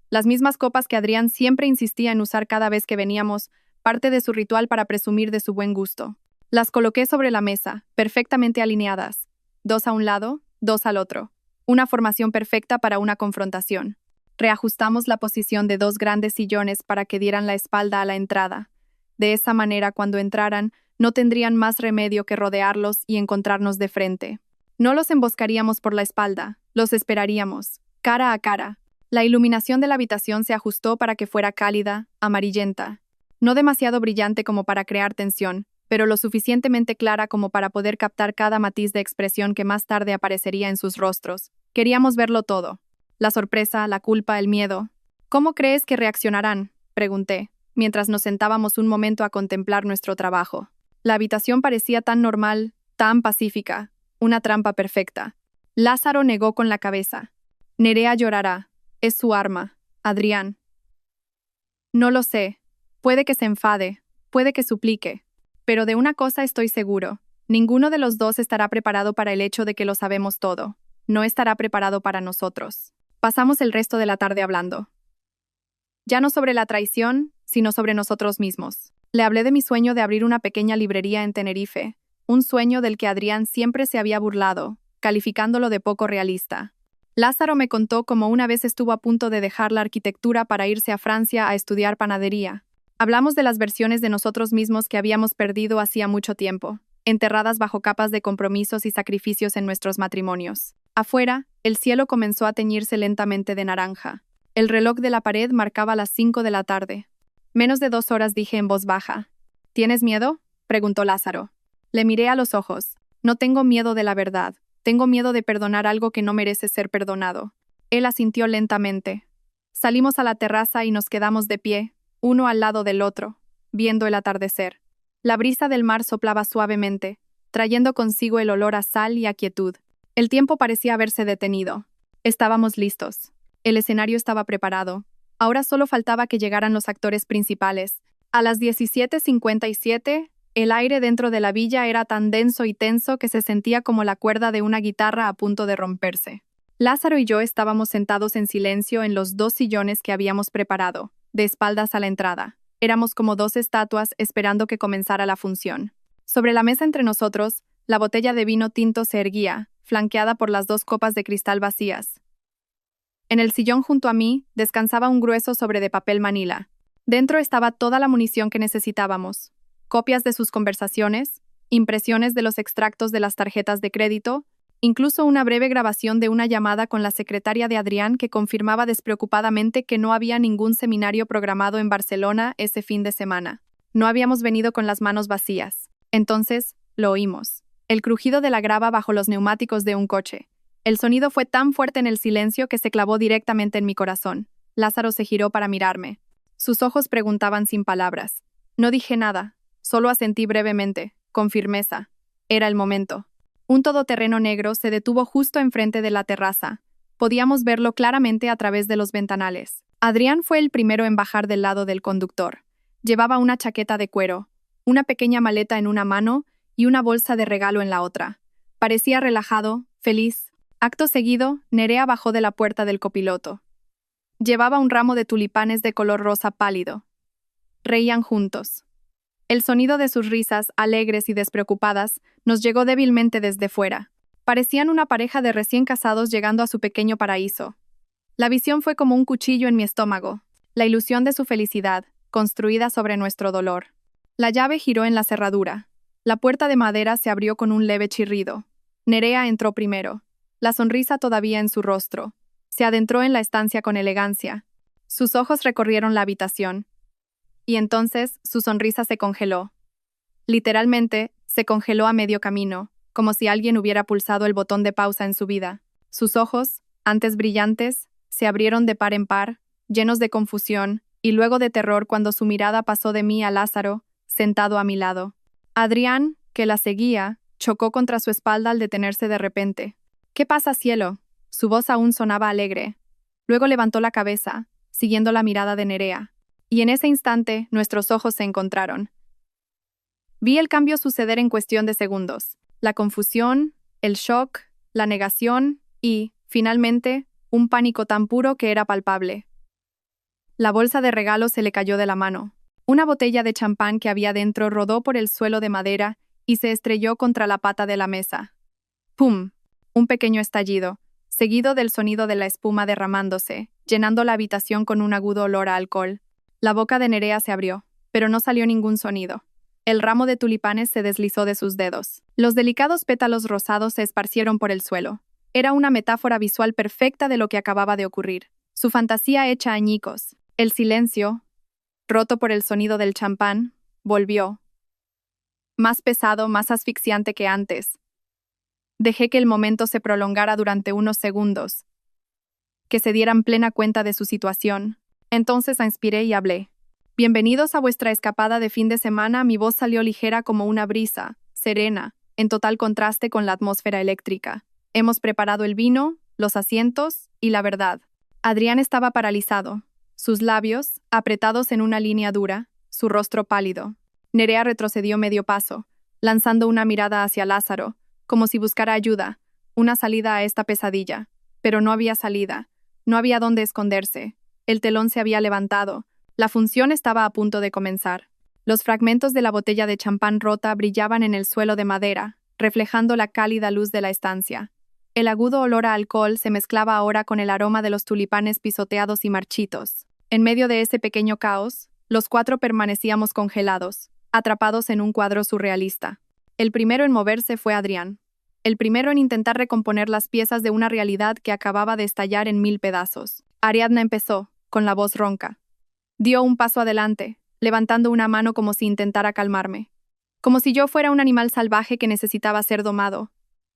Speaker 1: Las mismas copas que Adrián siempre insistía en usar cada vez que veníamos, parte de su ritual para presumir de su buen gusto. Las coloqué sobre la mesa, perfectamente alineadas. 2 a un lado, 2 al otro. Una formación perfecta para una confrontación. Reajustamos la posición de 2 grandes sillones para que dieran la espalda a la entrada. De esa manera, cuando entraran, no tendrían más remedio que rodearlos y encontrarnos de frente. No los emboscaríamos por la espalda, los esperaríamos, cara a cara. La iluminación de la habitación se ajustó para que fuera cálida, amarillenta. No demasiado brillante como para crear tensión, pero lo suficientemente clara como para poder captar cada matiz de expresión que más tarde aparecería en sus rostros. Queríamos verlo todo. La sorpresa, la culpa, el miedo. ¿Cómo crees que reaccionarán?, pregunté, mientras nos sentábamos un momento a contemplar nuestro trabajo. La habitación parecía tan normal, tan pacífica, una trampa perfecta. Lázaro negó con la cabeza. Nerea llorará. Es su arma. Adrián. No lo sé. Puede que se enfade, puede que suplique. Pero de una cosa estoy seguro. Ninguno de los dos estará preparado para el hecho de que lo sabemos todo. No estará preparado para nosotros. Pasamos el resto de la tarde hablando. Ya no sobre la traición, sino sobre nosotros mismos. Le hablé de mi sueño de abrir una pequeña librería en Tenerife, un sueño del que Adrián siempre se había burlado, calificándolo de poco realista. Lázaro me contó cómo una vez estuvo a punto de dejar la arquitectura para irse a Francia a estudiar panadería. Hablamos de las versiones de nosotros mismos que habíamos perdido hacía mucho tiempo, enterradas bajo capas de compromisos y sacrificios en nuestros matrimonios. Afuera, el cielo comenzó a teñirse lentamente de naranja. El reloj de la pared marcaba las 5 de la tarde. Menos de 2 horas, dije en voz baja. ¿Tienes miedo?, preguntó Lázaro. Le miré a los ojos. No tengo miedo de la verdad. Tengo miedo de perdonar algo que no merece ser perdonado. Él asintió lentamente. Salimos a la terraza y nos quedamos de pie, uno al lado del otro, viendo el atardecer. La brisa del mar soplaba suavemente, trayendo consigo el olor a sal y a quietud. El tiempo parecía haberse detenido. Estábamos listos. El escenario estaba preparado. Ahora solo faltaba que llegaran los actores principales. A las 17:57, el aire dentro de la villa era tan denso y tenso que se sentía como la cuerda de una guitarra a punto de romperse. Lázaro y yo estábamos sentados en silencio en los 2 sillones que habíamos preparado, de espaldas a la entrada. Éramos como 2 estatuas esperando que comenzara la función. Sobre la mesa entre nosotros, la botella de vino tinto se erguía, flanqueada por las 2 copas de cristal vacías. En el sillón junto a mí descansaba un grueso sobre de papel manila. Dentro estaba toda la munición que necesitábamos. Copias de sus conversaciones, impresiones de los extractos de las tarjetas de crédito, incluso una breve grabación de una llamada con la secretaria de Adrián que confirmaba despreocupadamente que no había ningún seminario programado en Barcelona ese fin de semana. No habíamos venido con las manos vacías. Entonces, lo oímos. El crujido de la grava bajo los neumáticos de un coche. El sonido fue tan fuerte en el silencio que se clavó directamente en mi corazón. Lázaro se giró para mirarme. Sus ojos preguntaban sin palabras. No dije nada. Solo asentí brevemente, con firmeza. Era el momento. Un todoterreno negro se detuvo justo enfrente de la terraza. Podíamos verlo claramente a través de los ventanales. Adrián fue el primero en bajar del lado del conductor. Llevaba una chaqueta de cuero, una pequeña maleta en una mano y una bolsa de regalo en la otra. Parecía relajado, feliz. Acto seguido, Nerea bajó de la puerta del copiloto. Llevaba un ramo de tulipanes de color rosa pálido. Reían juntos. El sonido de sus risas, alegres y despreocupadas, nos llegó débilmente desde fuera. Parecían una pareja de recién casados llegando a su pequeño paraíso. La visión fue como un cuchillo en mi estómago, la ilusión de su felicidad, construida sobre nuestro dolor. La llave giró en la cerradura. La puerta de madera se abrió con un leve chirrido. Nerea entró primero, la sonrisa todavía en su rostro. Se adentró en la estancia con elegancia. Sus ojos recorrieron la habitación. Y entonces su sonrisa se congeló. Literalmente, se congeló a medio camino, como si alguien hubiera pulsado el botón de pausa en su vida. Sus ojos, antes brillantes, se abrieron de par en par, llenos de confusión, y luego de terror cuando su mirada pasó de mí a Lázaro, sentado a mi lado. Adrián, que la seguía, chocó contra su espalda al detenerse de repente. «¿Qué pasa, cielo?». Su voz aún sonaba alegre. Luego levantó la cabeza, siguiendo la mirada de Nerea. Y en ese instante, nuestros ojos se encontraron. Vi el cambio suceder en cuestión de segundos. La confusión, el shock, la negación y, finalmente, un pánico tan puro que era palpable. La bolsa de regalo se le cayó de la mano. Una botella de champán que había dentro rodó por el suelo de madera y se estrelló contra la pata de la mesa. ¡Pum! Un pequeño estallido, seguido del sonido de la espuma derramándose, llenando la habitación con un agudo olor a alcohol. La boca de Nerea se abrió, pero no salió ningún sonido. El ramo de tulipanes se deslizó de sus dedos. Los delicados pétalos rosados se esparcieron por el suelo. Era una metáfora visual perfecta de lo que acababa de ocurrir. Su fantasía hecha añicos. El silencio, roto por el sonido del champán, volvió. Más pesado, más asfixiante que antes. Dejé que el momento se prolongara durante unos segundos. Que se dieran plena cuenta de su situación. Entonces inspiré y hablé. Bienvenidos a vuestra escapada de fin de semana. Mi voz salió ligera como una brisa, serena, en total contraste con la atmósfera eléctrica. Hemos preparado el vino, los asientos y la verdad. Adrián estaba paralizado, sus labios, apretados en una línea dura, su rostro pálido. Nerea retrocedió medio paso, lanzando una mirada hacia Lázaro, como si buscara ayuda, una salida a esta pesadilla. Pero no había salida, no había dónde esconderse. El telón se había levantado. La función estaba a punto de comenzar. Los fragmentos de la botella de champán rota brillaban en el suelo de madera, reflejando la cálida luz de la estancia. El agudo olor a alcohol se mezclaba ahora con el aroma de los tulipanes pisoteados y marchitos. En medio de ese pequeño caos, los cuatro permanecíamos congelados, atrapados en un cuadro surrealista. El primero en moverse fue Adrián. El primero en intentar recomponer las piezas de una realidad que acababa de estallar en 1000 pedazos. Ariadna empezó, con la voz ronca. Dio un paso adelante, levantando una mano como si intentara calmarme. Como si yo fuera un animal salvaje que necesitaba ser domado.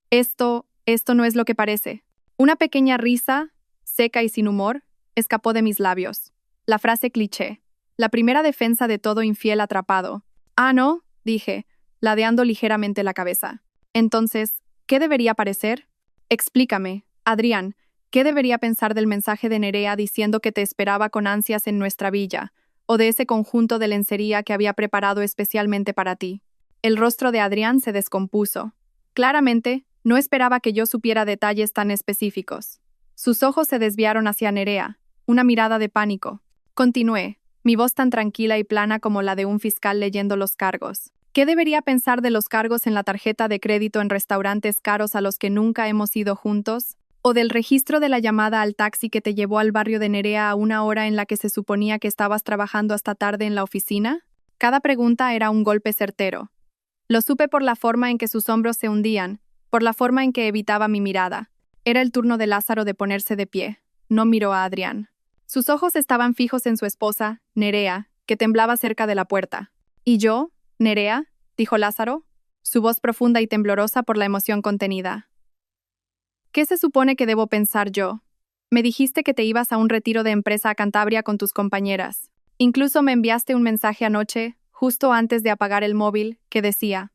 Speaker 1: Esto no es lo que parece. Una pequeña risa, seca y sin humor, escapó de mis labios. La frase cliché. La primera defensa de todo infiel atrapado. Ah, ¿no? Dije, ladeando ligeramente la cabeza. Entonces, ¿qué debería parecer? Explícame, Adrián. ¿Qué debería pensar del mensaje de Nerea diciendo que te esperaba con ansias en nuestra villa, o de ese conjunto de lencería que había preparado especialmente para ti? El rostro de Adrián se descompuso. Claramente, no esperaba que yo supiera detalles tan específicos. Sus ojos se desviaron hacia Nerea, una mirada de pánico. Continué, mi voz tan tranquila y plana como la de un fiscal leyendo los cargos. ¿Qué debería pensar de los cargos en la tarjeta de crédito en restaurantes caros a los que nunca hemos ido juntos? ¿O del registro de la llamada al taxi que te llevó al barrio de Nerea a una hora en la que se suponía que estabas trabajando hasta tarde en la oficina? Cada pregunta era un golpe certero. Lo supe por la forma en que sus hombros se hundían, por la forma en que evitaba mi mirada. Era el turno de Lázaro de ponerse de pie. No miró a Adrián. Sus ojos estaban fijos en su esposa, Nerea, que temblaba cerca de la puerta. ¿Y yo, Nerea?, dijo Lázaro, su voz profunda y temblorosa por la emoción contenida. ¿Qué se supone que debo pensar yo? Me dijiste que te ibas a un retiro de empresa a Cantabria con tus compañeras. Incluso me enviaste un mensaje anoche, justo antes de apagar el móvil, que decía: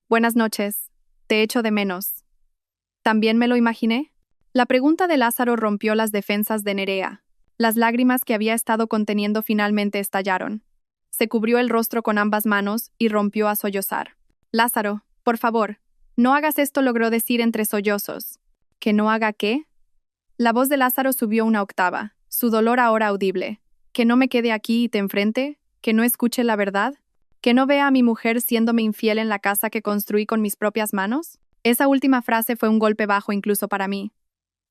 Speaker 1: Buenas noches, te echo de menos. ¿También me lo imaginé? La pregunta de Lázaro rompió las defensas de Nerea. Las lágrimas que había estado conteniendo finalmente estallaron. Se cubrió el rostro con ambas manos y rompió a sollozar. Lázaro, por favor, no hagas esto, logró decir entre sollozos. ¿Que no haga qué? La voz de Lázaro subió una octava, su dolor ahora audible. ¿Que no me quede aquí y te enfrente? ¿Que no escuche la verdad? ¿Que no vea a mi mujer siéndome infiel en la casa que construí con mis propias manos? Esa última frase fue un golpe bajo incluso para mí.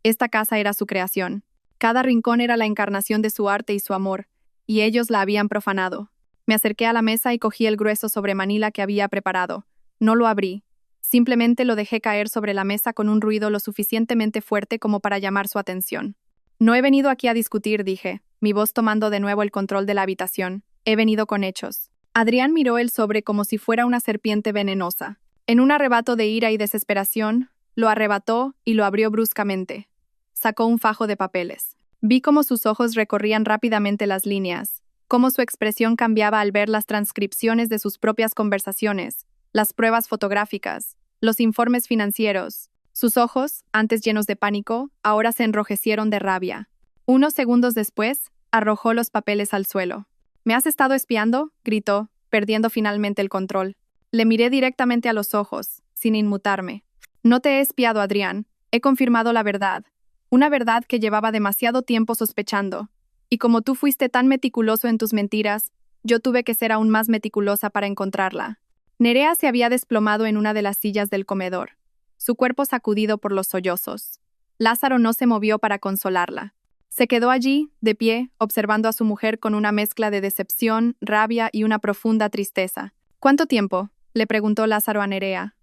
Speaker 1: Esta casa era su creación. Cada rincón era la encarnación de su arte y su amor, y ellos la habían profanado. Me acerqué a la mesa y cogí el grueso sobremanila que había preparado. No lo abrí. Simplemente lo dejé caer sobre la mesa con un ruido lo suficientemente fuerte como para llamar su atención. No he venido aquí a discutir, dije, mi voz tomando de nuevo el control de la habitación. He venido con hechos. Adrián miró el sobre como si fuera una serpiente venenosa. En un arrebato de ira y desesperación, lo arrebató y lo abrió bruscamente. Sacó un fajo de papeles. Vi cómo sus ojos recorrían rápidamente las líneas, cómo su expresión cambiaba al ver las transcripciones de sus propias conversaciones, las pruebas fotográficas, los informes financieros. Sus ojos, antes llenos de pánico, ahora se enrojecieron de rabia. Unos segundos después, arrojó los papeles al suelo. ¿Me has estado espiando?, gritó, perdiendo finalmente el control. Le miré directamente a los ojos, sin inmutarme. No te he espiado, Adrián. He confirmado la verdad. Una verdad que llevaba demasiado tiempo sospechando. Y como tú fuiste tan meticuloso en tus mentiras, yo tuve que ser aún más meticulosa para encontrarla. Nerea se había desplomado en una de las sillas del comedor, su cuerpo sacudido por los sollozos. Lázaro no se movió para consolarla. Se quedó allí, de pie, observando a su mujer con una mezcla de decepción, rabia y una profunda tristeza. ¿Cuánto tiempo?, le preguntó Lázaro a Nerea.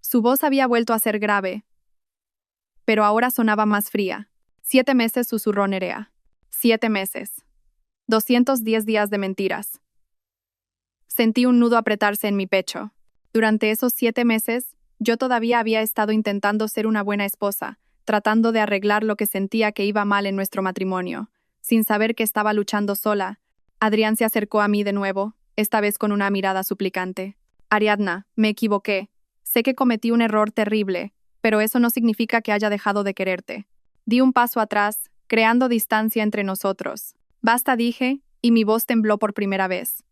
Speaker 1: Su voz había vuelto a ser grave, pero ahora sonaba más fría. 7 meses, susurró Nerea. 7 meses. 210 días de mentiras. Sentí un nudo apretarse en mi pecho. Durante esos 7 meses, yo todavía había estado intentando ser una buena esposa, tratando de arreglar lo que sentía que iba mal en nuestro matrimonio. Sin saber que estaba luchando sola, Adrián se acercó a mí de nuevo, esta vez con una mirada suplicante. Ariadna, me equivoqué. Sé que cometí un error terrible, pero eso no significa que haya dejado de quererte. Di un paso atrás, creando distancia entre nosotros. Basta, dije, y mi voz tembló por primera vez.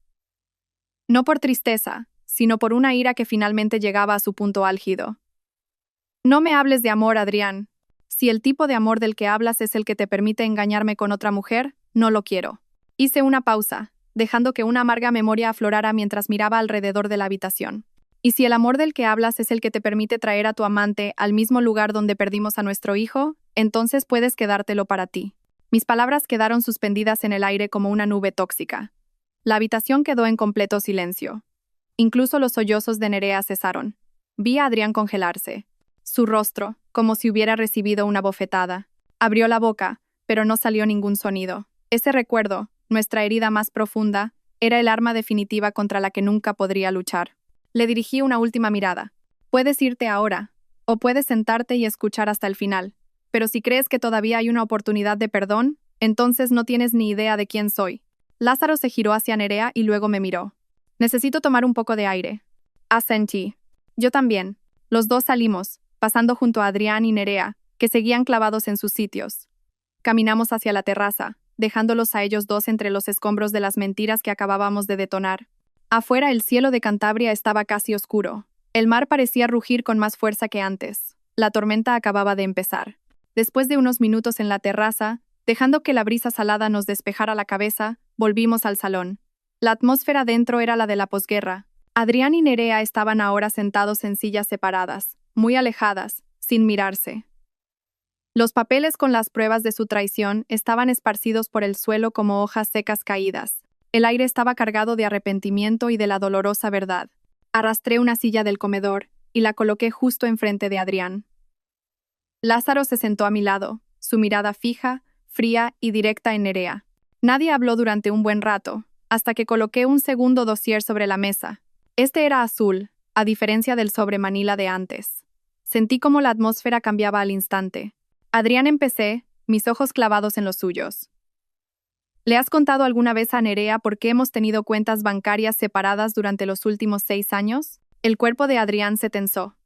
Speaker 1: No por tristeza, sino por una ira que finalmente llegaba a su punto álgido. No me hables de amor, Adrián. Si el tipo de amor del que hablas es el que te permite engañarme con otra mujer, no lo quiero. Hice una pausa, dejando que una amarga memoria aflorara mientras miraba alrededor de la habitación. Y si el amor del que hablas es el que te permite traer a tu amante al mismo lugar donde perdimos a nuestro hijo, entonces puedes quedártelo para ti. Mis palabras quedaron suspendidas en el aire como una nube tóxica. La habitación quedó en completo silencio. Incluso los sollozos de Nerea cesaron. Vi a Adrián congelarse. Su rostro, como si hubiera recibido una bofetada. Abrió la boca, pero no salió ningún sonido. Ese recuerdo, nuestra herida más profunda, era el arma definitiva contra la que nunca podría luchar. Le dirigí una última mirada. Puedes irte ahora, o puedes sentarte y escuchar hasta el final. Pero si crees que todavía hay una oportunidad de perdón, entonces no tienes ni idea de quién soy. Lázaro se giró hacia Nerea y luego me miró. Necesito tomar un poco de aire. Asentí. Yo también. Los dos salimos, pasando junto a Adrián y Nerea, que seguían clavados en sus sitios. Caminamos hacia la terraza, dejándolos a ellos dos entre los escombros de las mentiras que acabábamos de detonar. Afuera el cielo de Cantabria estaba casi oscuro. El mar parecía rugir con más fuerza que antes. La tormenta acababa de empezar. Después de unos minutos en la terraza, dejando que la brisa salada nos despejara la cabeza, volvimos al salón. La atmósfera dentro era la de la posguerra. Adrián y Nerea estaban ahora sentados en sillas separadas, muy alejadas, sin mirarse. Los papeles con las pruebas de su traición estaban esparcidos por el suelo como hojas secas caídas. El aire estaba cargado de arrepentimiento y de la dolorosa verdad. Arrastré una silla del comedor y la coloqué justo enfrente de Adrián. Lázaro se sentó a mi lado, su mirada fija, fría y directa en Nerea. Nadie habló durante un buen rato, hasta que coloqué un segundo dossier sobre la mesa. Este era azul, a diferencia del sobre Manila de antes. Sentí como la atmósfera cambiaba al instante. Adrián, empecé, mis ojos clavados en los suyos. ¿Le has contado alguna vez a Nerea por qué hemos tenido cuentas bancarias separadas durante los últimos 6 años? El cuerpo de Adrián se tensó.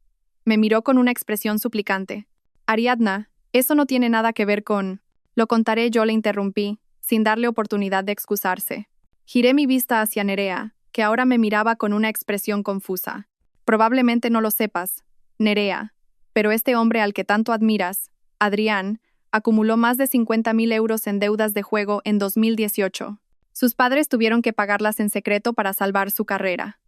Speaker 1: Me miró con una expresión suplicante. Ariadna, eso no tiene nada que ver con... Lo contaré, yo le interrumpí, sin darle oportunidad de excusarse. Giré mi vista hacia Nerea, que ahora me miraba con una expresión confusa. Probablemente no lo sepas, Nerea, pero este hombre al que tanto admiras, Adrián, acumuló más de 50.000 euros en deudas de juego en 2018. Sus padres tuvieron que pagarlas en secreto para salvar su carrera.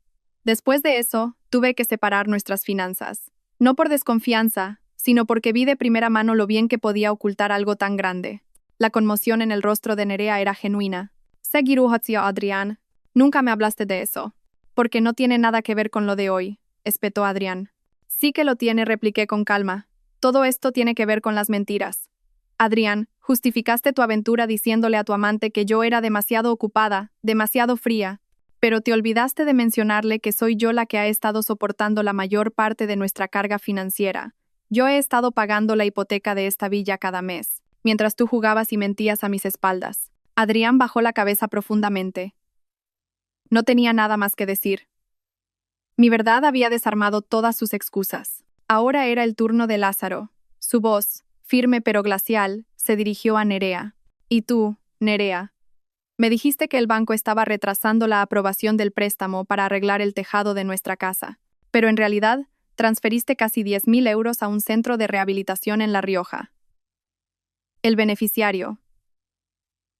Speaker 1: Después de eso, tuve que separar nuestras finanzas. No por desconfianza, sino porque vi de primera mano lo bien que podía ocultar algo tan grande. La conmoción en el rostro de Nerea era genuina. Seguirú hacia Adrián. Nunca me hablaste de eso. Porque no tiene nada que ver con lo de hoy, espetó Adrián. Sí que lo tiene, repliqué con calma. Todo esto tiene que ver con las mentiras. Adrián, justificaste tu aventura diciéndole a tu amante que yo era demasiado ocupada, demasiado fría, pero te olvidaste de mencionarle que soy yo la que ha estado soportando la mayor parte de nuestra carga financiera. Yo he estado pagando la hipoteca de esta villa cada mes, mientras tú jugabas y mentías a mis espaldas. Adrián bajó la cabeza profundamente. No tenía nada más que decir. Mi verdad había desarmado todas sus excusas. Ahora era el turno de Lázaro. Su voz, Firme pero glacial, se dirigió a Nerea. ¿Y tú, Nerea? Me dijiste que el banco estaba retrasando la aprobación del préstamo para arreglar el tejado de nuestra casa, pero en realidad transferiste casi 10.000 euros a un centro de rehabilitación en La Rioja. El beneficiario.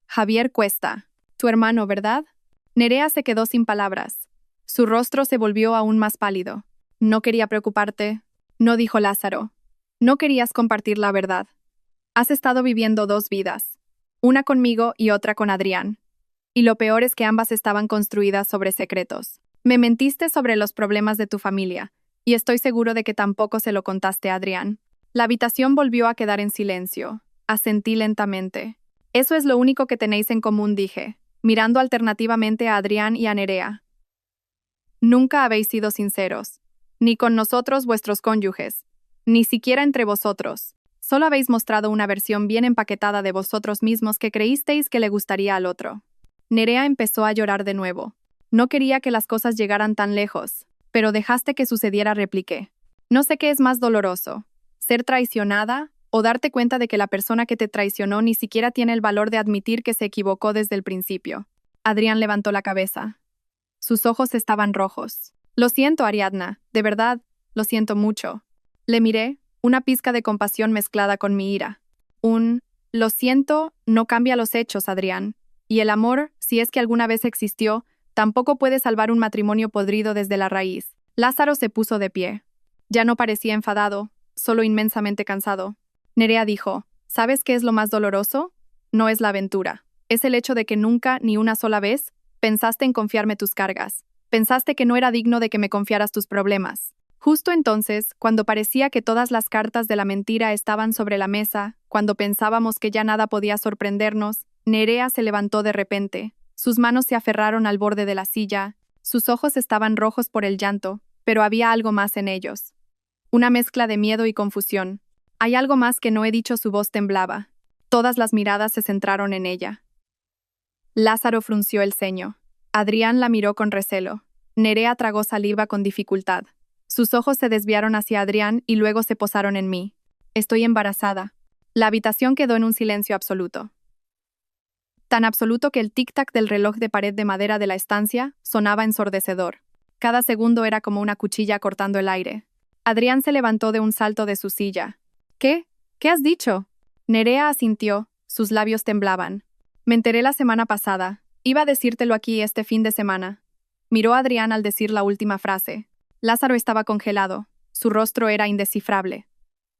Speaker 1: Javier Cuesta. Tu hermano, ¿verdad? Nerea se quedó sin palabras. Su rostro se volvió aún más pálido. No quería preocuparte, no dijo Lázaro. No querías compartir la verdad. Has estado viviendo 2 vidas, una conmigo y otra con Adrián. Y lo peor es que ambas estaban construidas sobre secretos. Me mentiste sobre los problemas de tu familia, y estoy seguro de que tampoco se lo contaste a Adrián. La habitación volvió a quedar en silencio. Asentí lentamente. Eso es lo único que tenéis en común, dije, mirando alternativamente a Adrián y a Nerea. Nunca habéis sido sinceros, ni con nosotros vuestros cónyuges, ni siquiera entre vosotros. Solo habéis mostrado una versión bien empaquetada de vosotros mismos que creísteis que le gustaría al otro. Nerea empezó a llorar de nuevo. No quería que las cosas llegaran tan lejos, pero dejaste que sucediera, repliqué. No sé qué es más doloroso, ser traicionada o darte cuenta de que la persona que te traicionó ni siquiera tiene el valor de admitir que se equivocó desde el principio. Adrián levantó la cabeza. Sus ojos estaban rojos. Lo siento, Ariadna, de verdad, lo siento mucho. Le miré, una pizca de compasión mezclada con mi ira. Lo siento, no cambia los hechos, Adrián. Y el amor, si es que alguna vez existió, tampoco puede salvar un matrimonio podrido desde la raíz. Lázaro se puso de pie. Ya no parecía enfadado, solo inmensamente cansado. Nerea dijo, ¿sabes qué es lo más doloroso? No es la aventura. Es el hecho de que nunca, ni una sola vez, pensaste en confiarme tus cargas. Pensaste que no era digno de que me confiaras tus problemas. Justo entonces, cuando parecía que todas las cartas de la mentira estaban sobre la mesa, cuando pensábamos que ya nada podía sorprendernos, Nerea se levantó de repente. Sus manos se aferraron al borde de la silla, sus ojos estaban rojos por el llanto, pero había algo más en ellos. Una mezcla de miedo y confusión. Hay algo más que no he dicho, su voz temblaba. Todas las miradas se centraron en ella. Lázaro frunció el ceño. Adrián la miró con recelo. Nerea tragó saliva con dificultad. Sus ojos se desviaron hacia Adrián y luego se posaron en mí. Estoy embarazada. La habitación quedó en un silencio absoluto. Tan absoluto que el tic-tac del reloj de pared de madera de la estancia sonaba ensordecedor. Cada segundo era como una cuchilla cortando el aire. Adrián se levantó de un salto de su silla. ¿Qué? ¿Qué has dicho? Nerea asintió, sus labios temblaban. Me enteré la semana pasada. Iba a decírtelo aquí este fin de semana. Miró a Adrián al decir la última frase. Lázaro estaba congelado. Su rostro era indescifrable.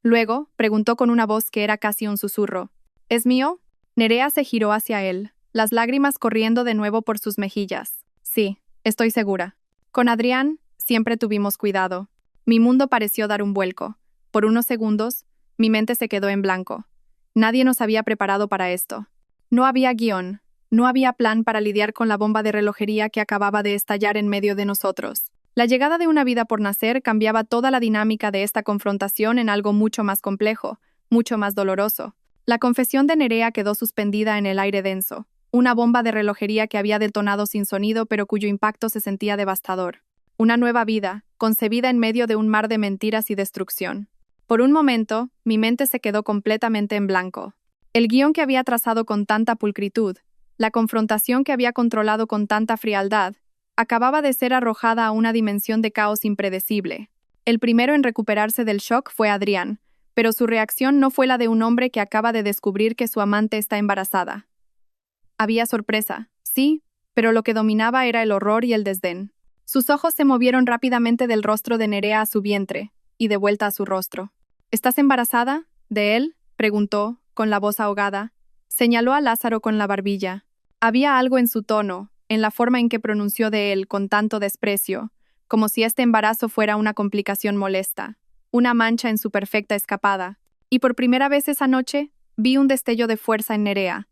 Speaker 1: Luego, preguntó con una voz que era casi un susurro. ¿Es mío? Nerea se giró hacia él, las lágrimas corriendo de nuevo por sus mejillas. Sí, estoy segura. Con Adrián, siempre tuvimos cuidado. Mi mundo pareció dar un vuelco. Por unos segundos, mi mente se quedó en blanco. Nadie nos había preparado para esto. No había guión, no había plan para lidiar con la bomba de relojería que acababa de estallar en medio de nosotros. La llegada de una vida por nacer cambiaba toda la dinámica de esta confrontación en algo mucho más complejo, mucho más doloroso. La confesión de Nerea quedó suspendida en el aire denso, una bomba de relojería que había detonado sin sonido pero cuyo impacto se sentía devastador. Una nueva vida, concebida en medio de un mar de mentiras y destrucción. Por un momento, mi mente se quedó completamente en blanco. El guión que había trazado con tanta pulcritud, la confrontación que había controlado con tanta frialdad, acababa de ser arrojada a una dimensión de caos impredecible. El primero en recuperarse del shock fue Adrián, pero su reacción no fue la de un hombre que acaba de descubrir que su amante está embarazada. Había sorpresa, sí, pero lo que dominaba era el horror y el desdén. Sus ojos se movieron rápidamente del rostro de Nerea a su vientre, y de vuelta a su rostro. ¿Estás embarazada? ¿De él? Preguntó, con la voz ahogada. Señaló a Lázaro con la barbilla. Había algo en su tono, en la forma en que pronunció de él con tanto desprecio, como si este embarazo fuera una complicación molesta, una mancha en su perfecta escapada. Y por primera vez esa noche, vi un destello de fuerza en Nerea.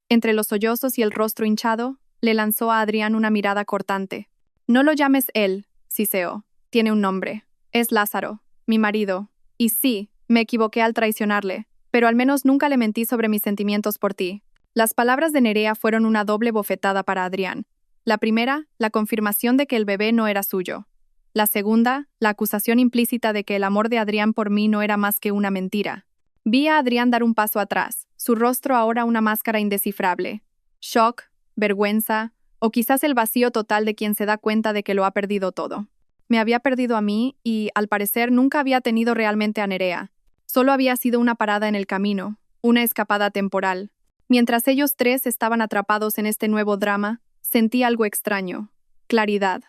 Speaker 1: Entre los sollozos y el rostro hinchado, le lanzó a Adrián una mirada cortante. No lo llames él, siseó. Tiene un nombre. Es Lázaro, mi marido. Y sí, me equivoqué al traicionarle, pero al menos nunca le mentí sobre mis sentimientos por ti. Las palabras de Nerea fueron una doble bofetada para Adrián. La primera, la confirmación de que el bebé no era suyo. La segunda, la acusación implícita de que el amor de Adrián por mí no era más que una mentira. Vi a Adrián dar un paso atrás, su rostro ahora una máscara indescifrable. Shock, vergüenza, o quizás el vacío total de quien se da cuenta de que lo ha perdido todo. Me había perdido a mí y, al parecer, nunca había tenido realmente a Nerea. Solo había sido una parada en el camino, una escapada temporal. Mientras ellos tres estaban atrapados en este nuevo drama, sentí algo extraño. Claridad.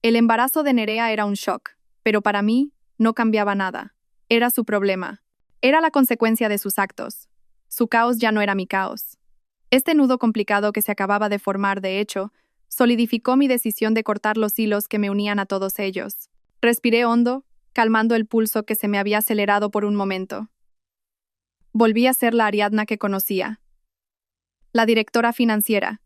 Speaker 1: El embarazo de Nerea era un shock, pero para mí no cambiaba nada. Era su problema. Era la consecuencia de sus actos. Su caos ya no era mi caos. Este nudo complicado que se acababa de formar, de hecho, solidificó mi decisión de cortar los hilos que me unían a todos ellos. Respiré hondo, calmando el pulso que se me había acelerado por un momento. Volví a ser la Ariadna que conocía. La directora financiera.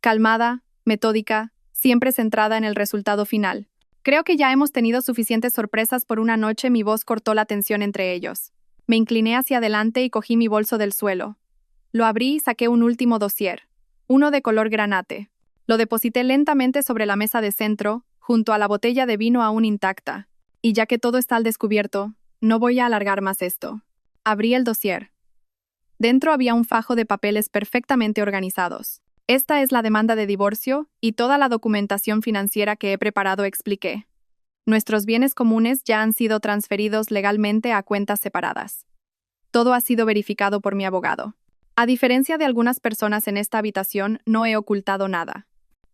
Speaker 1: Calmada, metódica, siempre centrada en el resultado final. Creo que ya hemos tenido suficientes sorpresas por una noche. Mi voz cortó la tensión entre ellos. Me incliné hacia adelante y cogí mi bolso del suelo. Lo abrí y saqué un último dossier, uno de color granate. Lo deposité lentamente sobre la mesa de centro, junto a la botella de vino aún intacta. Y ya que todo está al descubierto, no voy a alargar más esto. Abrí el dossier. Dentro había un fajo de papeles perfectamente organizados. Esta es la demanda de divorcio y toda la documentación financiera que he preparado, expliqué. Nuestros bienes comunes ya han sido transferidos legalmente a cuentas separadas. Todo ha sido verificado por mi abogado. A diferencia de algunas personas en esta habitación, no he ocultado nada.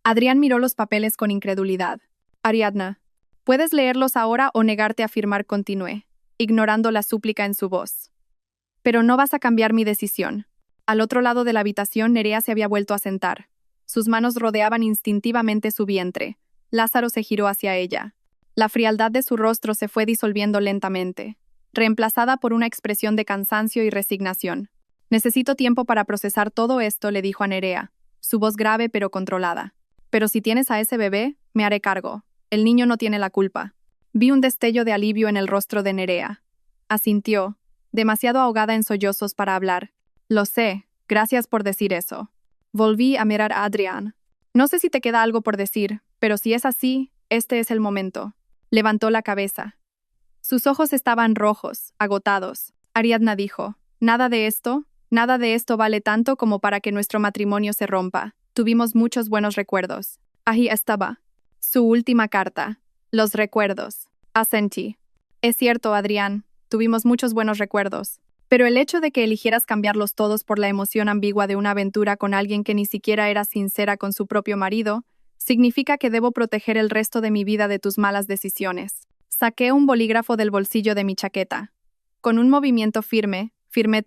Speaker 1: Adrián miró los papeles con incredulidad. Ariadna, ¿puedes leerlos ahora o negarte a firmar? Continué, ignorando la súplica en su voz. Pero no vas a cambiar mi decisión. Al otro lado de la habitación, Nerea se había vuelto a sentar. Sus manos rodeaban instintivamente su vientre. Lázaro se giró hacia ella. La frialdad de su rostro se fue disolviendo lentamente, reemplazada por una expresión de cansancio y resignación. Necesito tiempo para procesar todo esto, le dijo a Nerea, su voz grave pero controlada. Pero si tienes a ese bebé, me haré cargo. El niño no tiene la culpa. Vi un destello de alivio en el rostro de Nerea. Asintió, demasiado ahogada en sollozos para hablar. Lo sé, gracias por decir eso. Volví a mirar a Adrián. No sé si te queda algo por decir, pero si es así, este es el momento. Levantó la cabeza. Sus ojos estaban rojos, agotados. Ariadna dijo, nada de esto vale tanto como para que nuestro matrimonio se rompa. Tuvimos muchos buenos recuerdos. Ahí estaba. Su última carta. Los recuerdos. Asentí. Es cierto, Adrián, tuvimos muchos buenos recuerdos. Pero el hecho de que eligieras cambiarlos todos por la emoción ambigua de una aventura con alguien que ni siquiera era sincera con su propio marido, significa que debo proteger el resto de mi vida de tus malas decisiones. Saqué un bolígrafo del bolsillo de mi chaqueta. Con un movimiento firmé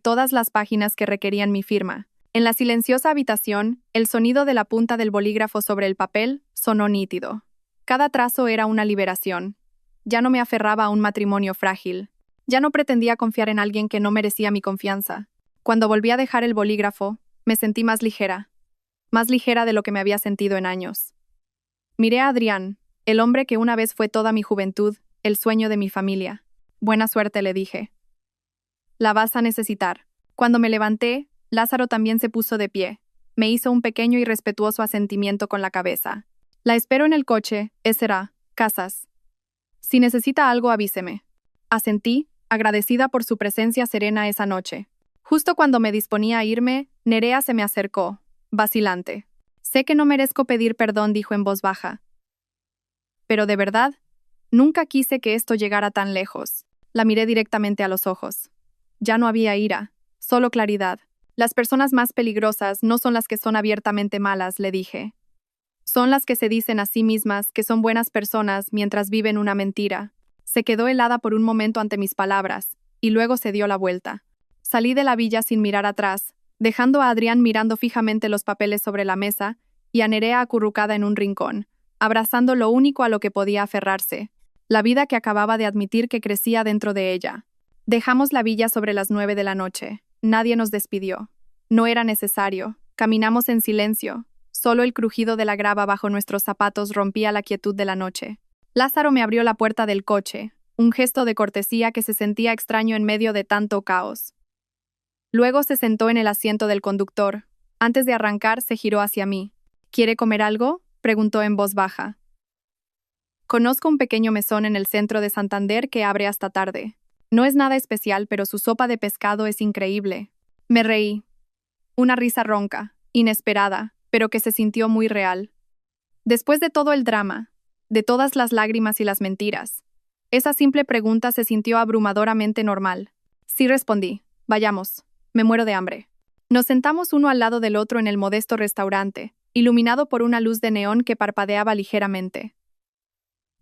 Speaker 1: todas las páginas que requerían mi firma. En la silenciosa habitación, el sonido de la punta del bolígrafo sobre el papel sonó nítido. Cada trazo era una liberación. Ya no me aferraba a un matrimonio frágil. Ya no pretendía confiar en alguien que no merecía mi confianza. Cuando volví a dejar el bolígrafo, me sentí más ligera de lo que me había sentido en años. Miré a Adrián, el hombre que una vez fue toda mi juventud, el sueño de mi familia. Buena suerte, le dije. La vas a necesitar. Cuando me levanté, Lázaro también se puso de pie. Me hizo un pequeño y respetuoso asentimiento con la cabeza. La espero en el coche, será, Casas. Si necesita algo, avíseme. Asentí, agradecida por su presencia serena esa noche. Justo cuando me disponía a irme, Nerea se me acercó, vacilante. Sé que no merezco pedir perdón, dijo en voz baja. Pero de verdad, nunca quise que esto llegara tan lejos. La miré directamente a los ojos. Ya no había ira, solo claridad. Las personas más peligrosas no son las que son abiertamente malas, le dije. Son las que se dicen a sí mismas que son buenas personas mientras viven una mentira. Se quedó helada por un momento ante mis palabras, y luego se dio la vuelta. Salí de la villa sin mirar atrás, dejando a Adrián mirando fijamente los papeles sobre la mesa y a Nerea acurrucada en un rincón, abrazando lo único a lo que podía aferrarse, la vida que acababa de admitir que crecía dentro de ella. Dejamos la villa sobre las 9 de la noche. Nadie nos despidió. No era necesario. Caminamos en silencio. Solo el crujido de la grava bajo nuestros zapatos rompía la quietud de la noche. Lázaro me abrió la puerta del coche, un gesto de cortesía que se sentía extraño en medio de tanto caos. Luego se sentó en el asiento del conductor. Antes de arrancar, se giró hacia mí. ¿Quiere comer algo?, preguntó en voz baja. Conozco un pequeño mesón en el centro de Santander que abre hasta tarde. No es nada especial, pero su sopa de pescado es increíble. Me reí. Una risa ronca, inesperada, pero que se sintió muy real. Después de todo el drama, de todas las lágrimas y las mentiras, esa simple pregunta se sintió abrumadoramente normal. Sí respondí. Vayamos. Me muero de hambre. Nos sentamos uno al lado del otro en el modesto restaurante, iluminado por una luz de neón que parpadeaba ligeramente.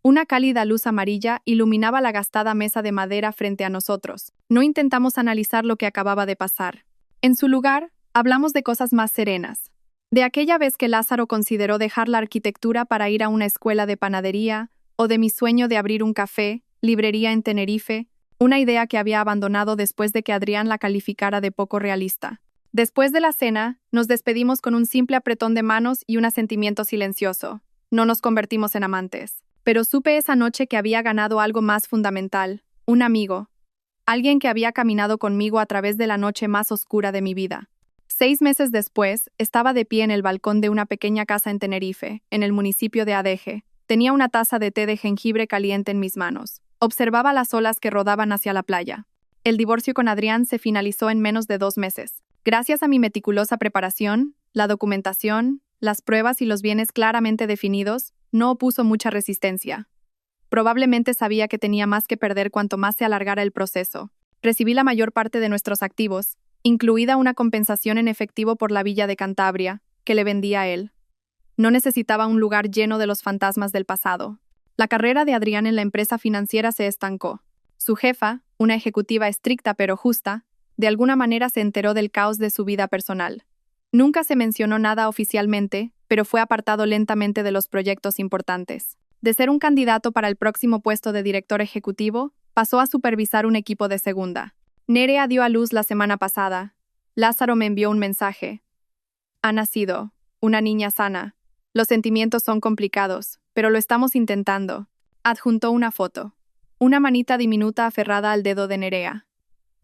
Speaker 1: Una cálida luz amarilla iluminaba la gastada mesa de madera frente a nosotros. No intentamos analizar lo que acababa de pasar. En su lugar, hablamos de cosas más serenas. De aquella vez que Lázaro consideró dejar la arquitectura para ir a una escuela de panadería, o de mi sueño de abrir un café, librería en Tenerife, una idea que había abandonado después de que Adrián la calificara de poco realista. Después de la cena, nos despedimos con un simple apretón de manos y un asentimiento silencioso. No nos convertimos en amantes. Pero supe esa noche que había ganado algo más fundamental, un amigo. Alguien que había caminado conmigo a través de la noche más oscura de mi vida. 6 meses después, estaba de pie en el balcón de una pequeña casa en Tenerife, en el municipio de Adeje. Tenía una taza de té de jengibre caliente en mis manos. Observaba las olas que rodaban hacia la playa. El divorcio con Adrián se finalizó en menos de 2 meses. Gracias a mi meticulosa preparación, la documentación, las pruebas y los bienes claramente definidos, no opuso mucha resistencia. Probablemente sabía que tenía más que perder cuanto más se alargara el proceso. Recibí la mayor parte de nuestros activos, incluida una compensación en efectivo por la villa de Cantabria, que le vendí a él. No necesitaba un lugar lleno de los fantasmas del pasado. La carrera de Adrián en la empresa financiera se estancó. Su jefa, una ejecutiva estricta pero justa, de alguna manera se enteró del caos de su vida personal. Nunca se mencionó nada oficialmente, pero fue apartado lentamente de los proyectos importantes. De ser un candidato para el próximo puesto de director ejecutivo, pasó a supervisar un equipo de segunda. Nerea dio a luz la semana pasada. Lázaro me envió un mensaje. Ha nacido, una niña sana. Los sentimientos son complicados, pero lo estamos intentando. Adjuntó una foto. Una manita diminuta aferrada al dedo de Nerea.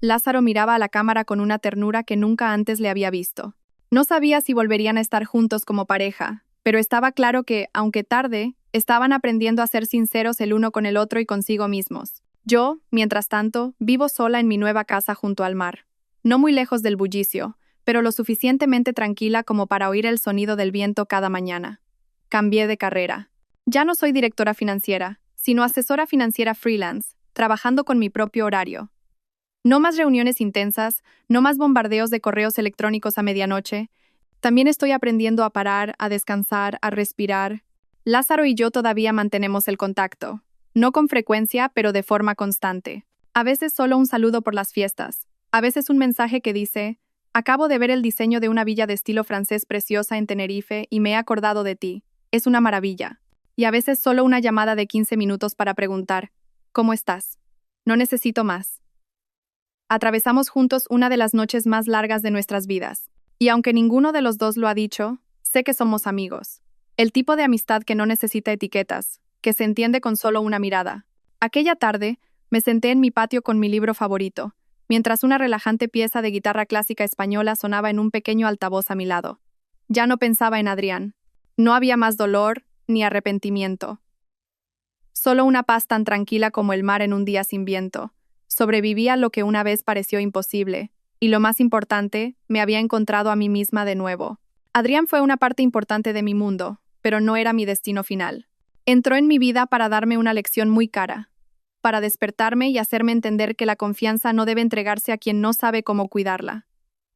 Speaker 1: Lázaro miraba a la cámara con una ternura que nunca antes le había visto. No sabía si volverían a estar juntos como pareja, pero estaba claro que, aunque tarde, estaban aprendiendo a ser sinceros el uno con el otro y consigo mismos. Yo, mientras tanto, vivo sola en mi nueva casa junto al mar. No muy lejos del bullicio, pero lo suficientemente tranquila como para oír el sonido del viento cada mañana. Cambié de carrera. Ya no soy directora financiera, sino asesora financiera freelance, trabajando con mi propio horario. No más reuniones intensas, no más bombardeos de correos electrónicos a medianoche. También estoy aprendiendo a parar, a descansar, a respirar. Lázaro y yo todavía mantenemos el contacto. No con frecuencia, pero de forma constante. A veces solo un saludo por las fiestas. A veces un mensaje que dice: acabo de ver el diseño de una villa de estilo francés preciosa en Tenerife y me he acordado de ti. Es una maravilla. Y a veces solo una llamada de 15 minutos para preguntar: ¿cómo estás? No necesito más. Atravesamos juntos una de las noches más largas de nuestras vidas. Y aunque ninguno de los dos lo ha dicho, sé que somos amigos. El tipo de amistad que no necesita etiquetas, que se entiende con solo una mirada. Aquella tarde, me senté en mi patio con mi libro favorito, mientras una relajante pieza de guitarra clásica española sonaba en un pequeño altavoz a mi lado. Ya no pensaba en Adrián. No había más dolor ni arrepentimiento. Solo una paz tan tranquila como el mar en un día sin viento. Sobrevivía lo que una vez pareció imposible, y lo más importante, me había encontrado a mí misma de nuevo. Adrián fue una parte importante de mi mundo, pero no era mi destino final. Entró en mi vida para darme una lección muy cara, para despertarme y hacerme entender que la confianza no debe entregarse a quien no sabe cómo cuidarla,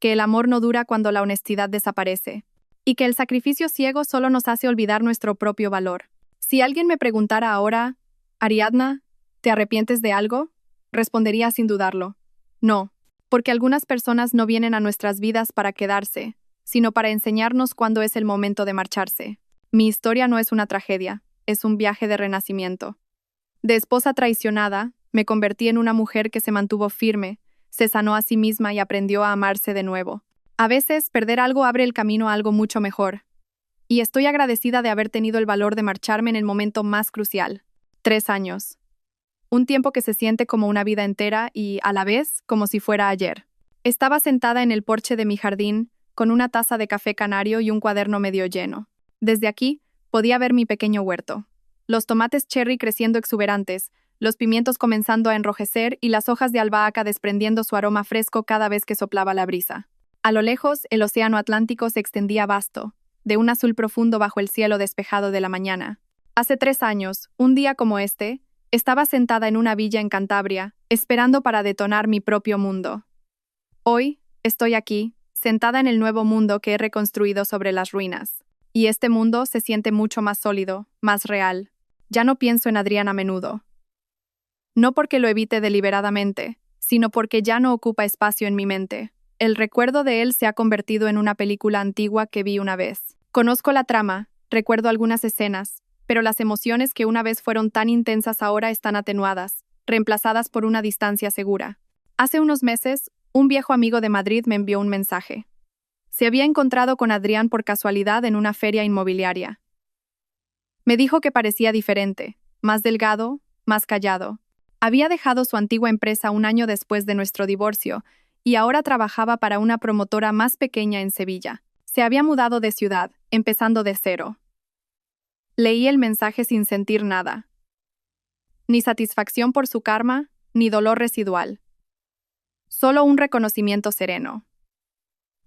Speaker 1: que el amor no dura cuando la honestidad desaparece, y que el sacrificio ciego solo nos hace olvidar nuestro propio valor. Si alguien me preguntara ahora: Ariadna, ¿te arrepientes de algo?, respondería sin dudarlo: no, porque algunas personas no vienen a nuestras vidas para quedarse, sino para enseñarnos cuándo es el momento de marcharse. Mi historia no es una tragedia, es un viaje de renacimiento. De esposa traicionada, me convertí en una mujer que se mantuvo firme, se sanó a sí misma y aprendió a amarse de nuevo. A veces, perder algo abre el camino a algo mucho mejor. Y estoy agradecida de haber tenido el valor de marcharme en el momento más crucial. 3 años. Un tiempo que se siente como una vida entera y, a la vez, como si fuera ayer. Estaba sentada en el porche de mi jardín, con una taza de café canario y un cuaderno medio lleno. Desde aquí, podía ver mi pequeño huerto. Los tomates cherry creciendo exuberantes, los pimientos comenzando a enrojecer y las hojas de albahaca desprendiendo su aroma fresco cada vez que soplaba la brisa. A lo lejos, el océano Atlántico se extendía vasto, de un azul profundo bajo el cielo despejado de la mañana. Hace 3 años, un día como este, estaba sentada en una villa en Cantabria, esperando para detonar mi propio mundo. Hoy, estoy aquí, sentada en el nuevo mundo que he reconstruido sobre las ruinas. Y este mundo se siente mucho más sólido, más real. Ya no pienso en Adrián a menudo. No porque lo evite deliberadamente, sino porque ya no ocupa espacio en mi mente. El recuerdo de él se ha convertido en una película antigua que vi una vez. Conozco la trama, recuerdo algunas escenas, pero las emociones que una vez fueron tan intensas ahora están atenuadas, reemplazadas por una distancia segura. Hace unos meses, un viejo amigo de Madrid me envió un mensaje. Se había encontrado con Adrián por casualidad en una feria inmobiliaria. Me dijo que parecía diferente, más delgado, más callado. Había dejado su antigua empresa un año después de nuestro divorcio y ahora trabajaba para una promotora más pequeña en Sevilla. Se había mudado de ciudad, empezando de cero. Leí el mensaje sin sentir nada. Ni satisfacción por su karma, ni dolor residual. Solo un reconocimiento sereno.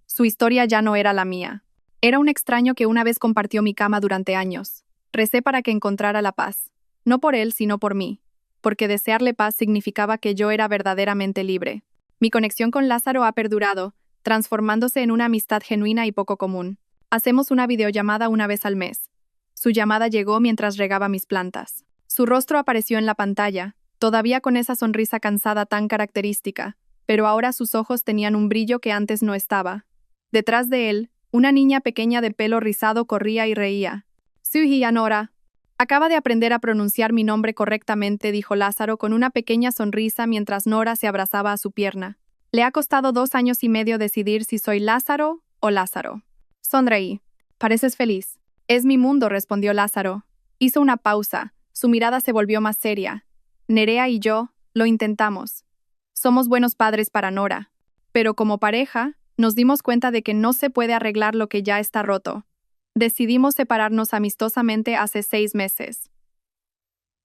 Speaker 1: Su historia ya no era la mía. Era un extraño que una vez compartió mi cama durante años. Recé para que encontrara la paz. No por él, sino por mí. Porque desearle paz significaba que yo era verdaderamente libre. Mi conexión con Lázaro ha perdurado, transformándose en una amistad genuina y poco común. Hacemos una videollamada una vez al mes. Su llamada llegó mientras regaba mis plantas. Su rostro apareció en la pantalla, todavía con esa sonrisa cansada tan característica, pero ahora sus ojos tenían un brillo que antes no estaba. Detrás de él, una niña pequeña de pelo rizado corría y reía. «Suhi Nora. Acaba de aprender a pronunciar mi nombre correctamente», dijo Lázaro con una pequeña sonrisa mientras Nora se abrazaba a su pierna. Le ha costado 2 años y medio decidir si soy Lázaro o Lázaro. Sonreí. «Pareces feliz». «Es mi mundo», respondió Lázaro. Hizo una pausa. Su mirada se volvió más seria. «Nerea y yo lo intentamos. Somos buenos padres para Nora. Pero como pareja, nos dimos cuenta de que no se puede arreglar lo que ya está roto. Decidimos separarnos amistosamente hace 6 meses.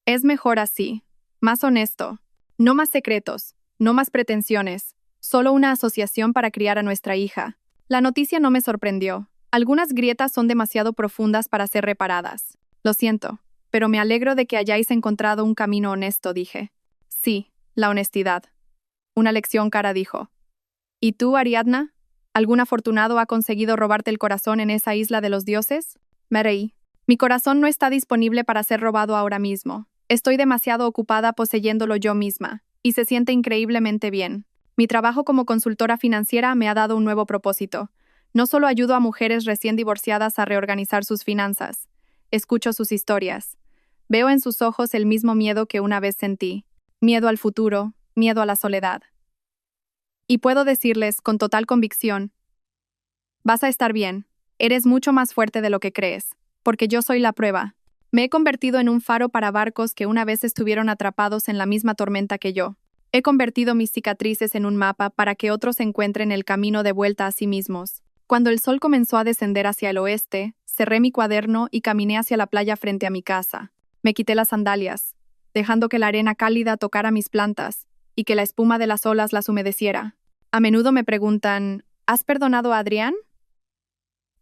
Speaker 1: Es mejor así. Más honesto. No más secretos. No más pretensiones. Solo una asociación para criar a nuestra hija». La noticia no me sorprendió. Algunas grietas son demasiado profundas para ser reparadas. Lo siento, pero me alegro de que hayáis encontrado un camino honesto, dije. Sí, la honestidad. Una lección cara, dijo. ¿Y tú, Ariadna? ¿Algún afortunado ha conseguido robarte el corazón en esa isla de los dioses? Me reí. Mi corazón no está disponible para ser robado ahora mismo. Estoy demasiado ocupada poseyéndolo yo misma, y se siente increíblemente bien. Mi trabajo como consultora financiera me ha dado un nuevo propósito. No solo ayudo a mujeres recién divorciadas a reorganizar sus finanzas. Escucho sus historias. Veo en sus ojos el mismo miedo que una vez sentí. Miedo al futuro, miedo a la soledad. Y puedo decirles, con total convicción, vas a estar bien. Eres mucho más fuerte de lo que crees, porque yo soy la prueba. Me he convertido en un faro para barcos que una vez estuvieron atrapados en la misma tormenta que yo. He convertido mis cicatrices en un mapa para que otros encuentren el camino de vuelta a sí mismos. Cuando el sol comenzó a descender hacia el oeste, cerré mi cuaderno y caminé hacia la playa frente a mi casa. Me quité las sandalias, dejando que la arena cálida tocara mis plantas y que la espuma de las olas las humedeciera. A menudo me preguntan, ¿has perdonado a Adrián?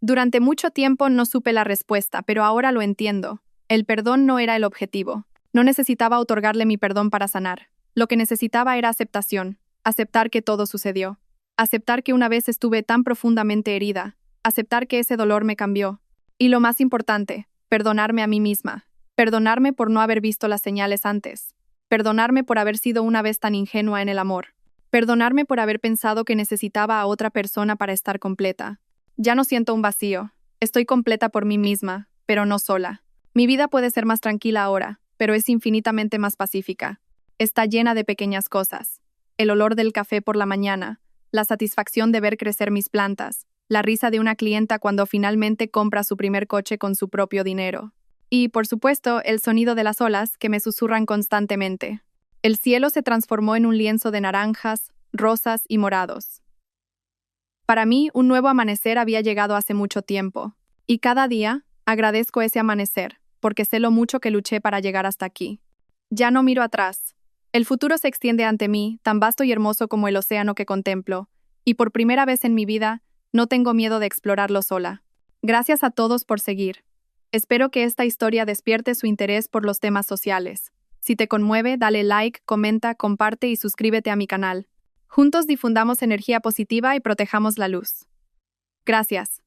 Speaker 1: Durante mucho tiempo no supe la respuesta, pero ahora lo entiendo. El perdón no era el objetivo. No necesitaba otorgarle mi perdón para sanar. Lo que necesitaba era aceptación, aceptar que todo sucedió. Aceptar que una vez estuve tan profundamente herida, aceptar que ese dolor me cambió. Y lo más importante, perdonarme a mí misma. Perdonarme por no haber visto las señales antes. Perdonarme por haber sido una vez tan ingenua en el amor. Perdonarme por haber pensado que necesitaba a otra persona para estar completa. Ya no siento un vacío. Estoy completa por mí misma, pero no sola. Mi vida puede ser más tranquila ahora, pero es infinitamente más pacífica. Está llena de pequeñas cosas. El olor del café por la mañana, la satisfacción de ver crecer mis plantas, la risa de una clienta cuando finalmente compra su primer coche con su propio dinero. Y, por supuesto, el sonido de las olas que me susurran constantemente. El cielo se transformó en un lienzo de naranjas, rosas y morados. Para mí, un nuevo amanecer había llegado hace mucho tiempo. Y cada día, agradezco ese amanecer, porque sé lo mucho que luché para llegar hasta aquí. Ya no miro atrás. El futuro se extiende ante mí, tan vasto y hermoso como el océano que contemplo, y por primera vez en mi vida, no tengo miedo de explorarlo sola. Gracias a todos por seguir. Espero que esta historia despierte su interés por los temas sociales. Si te conmueve, dale like, comenta, comparte y suscríbete a mi canal. Juntos difundamos energía positiva y protejamos la luz. Gracias.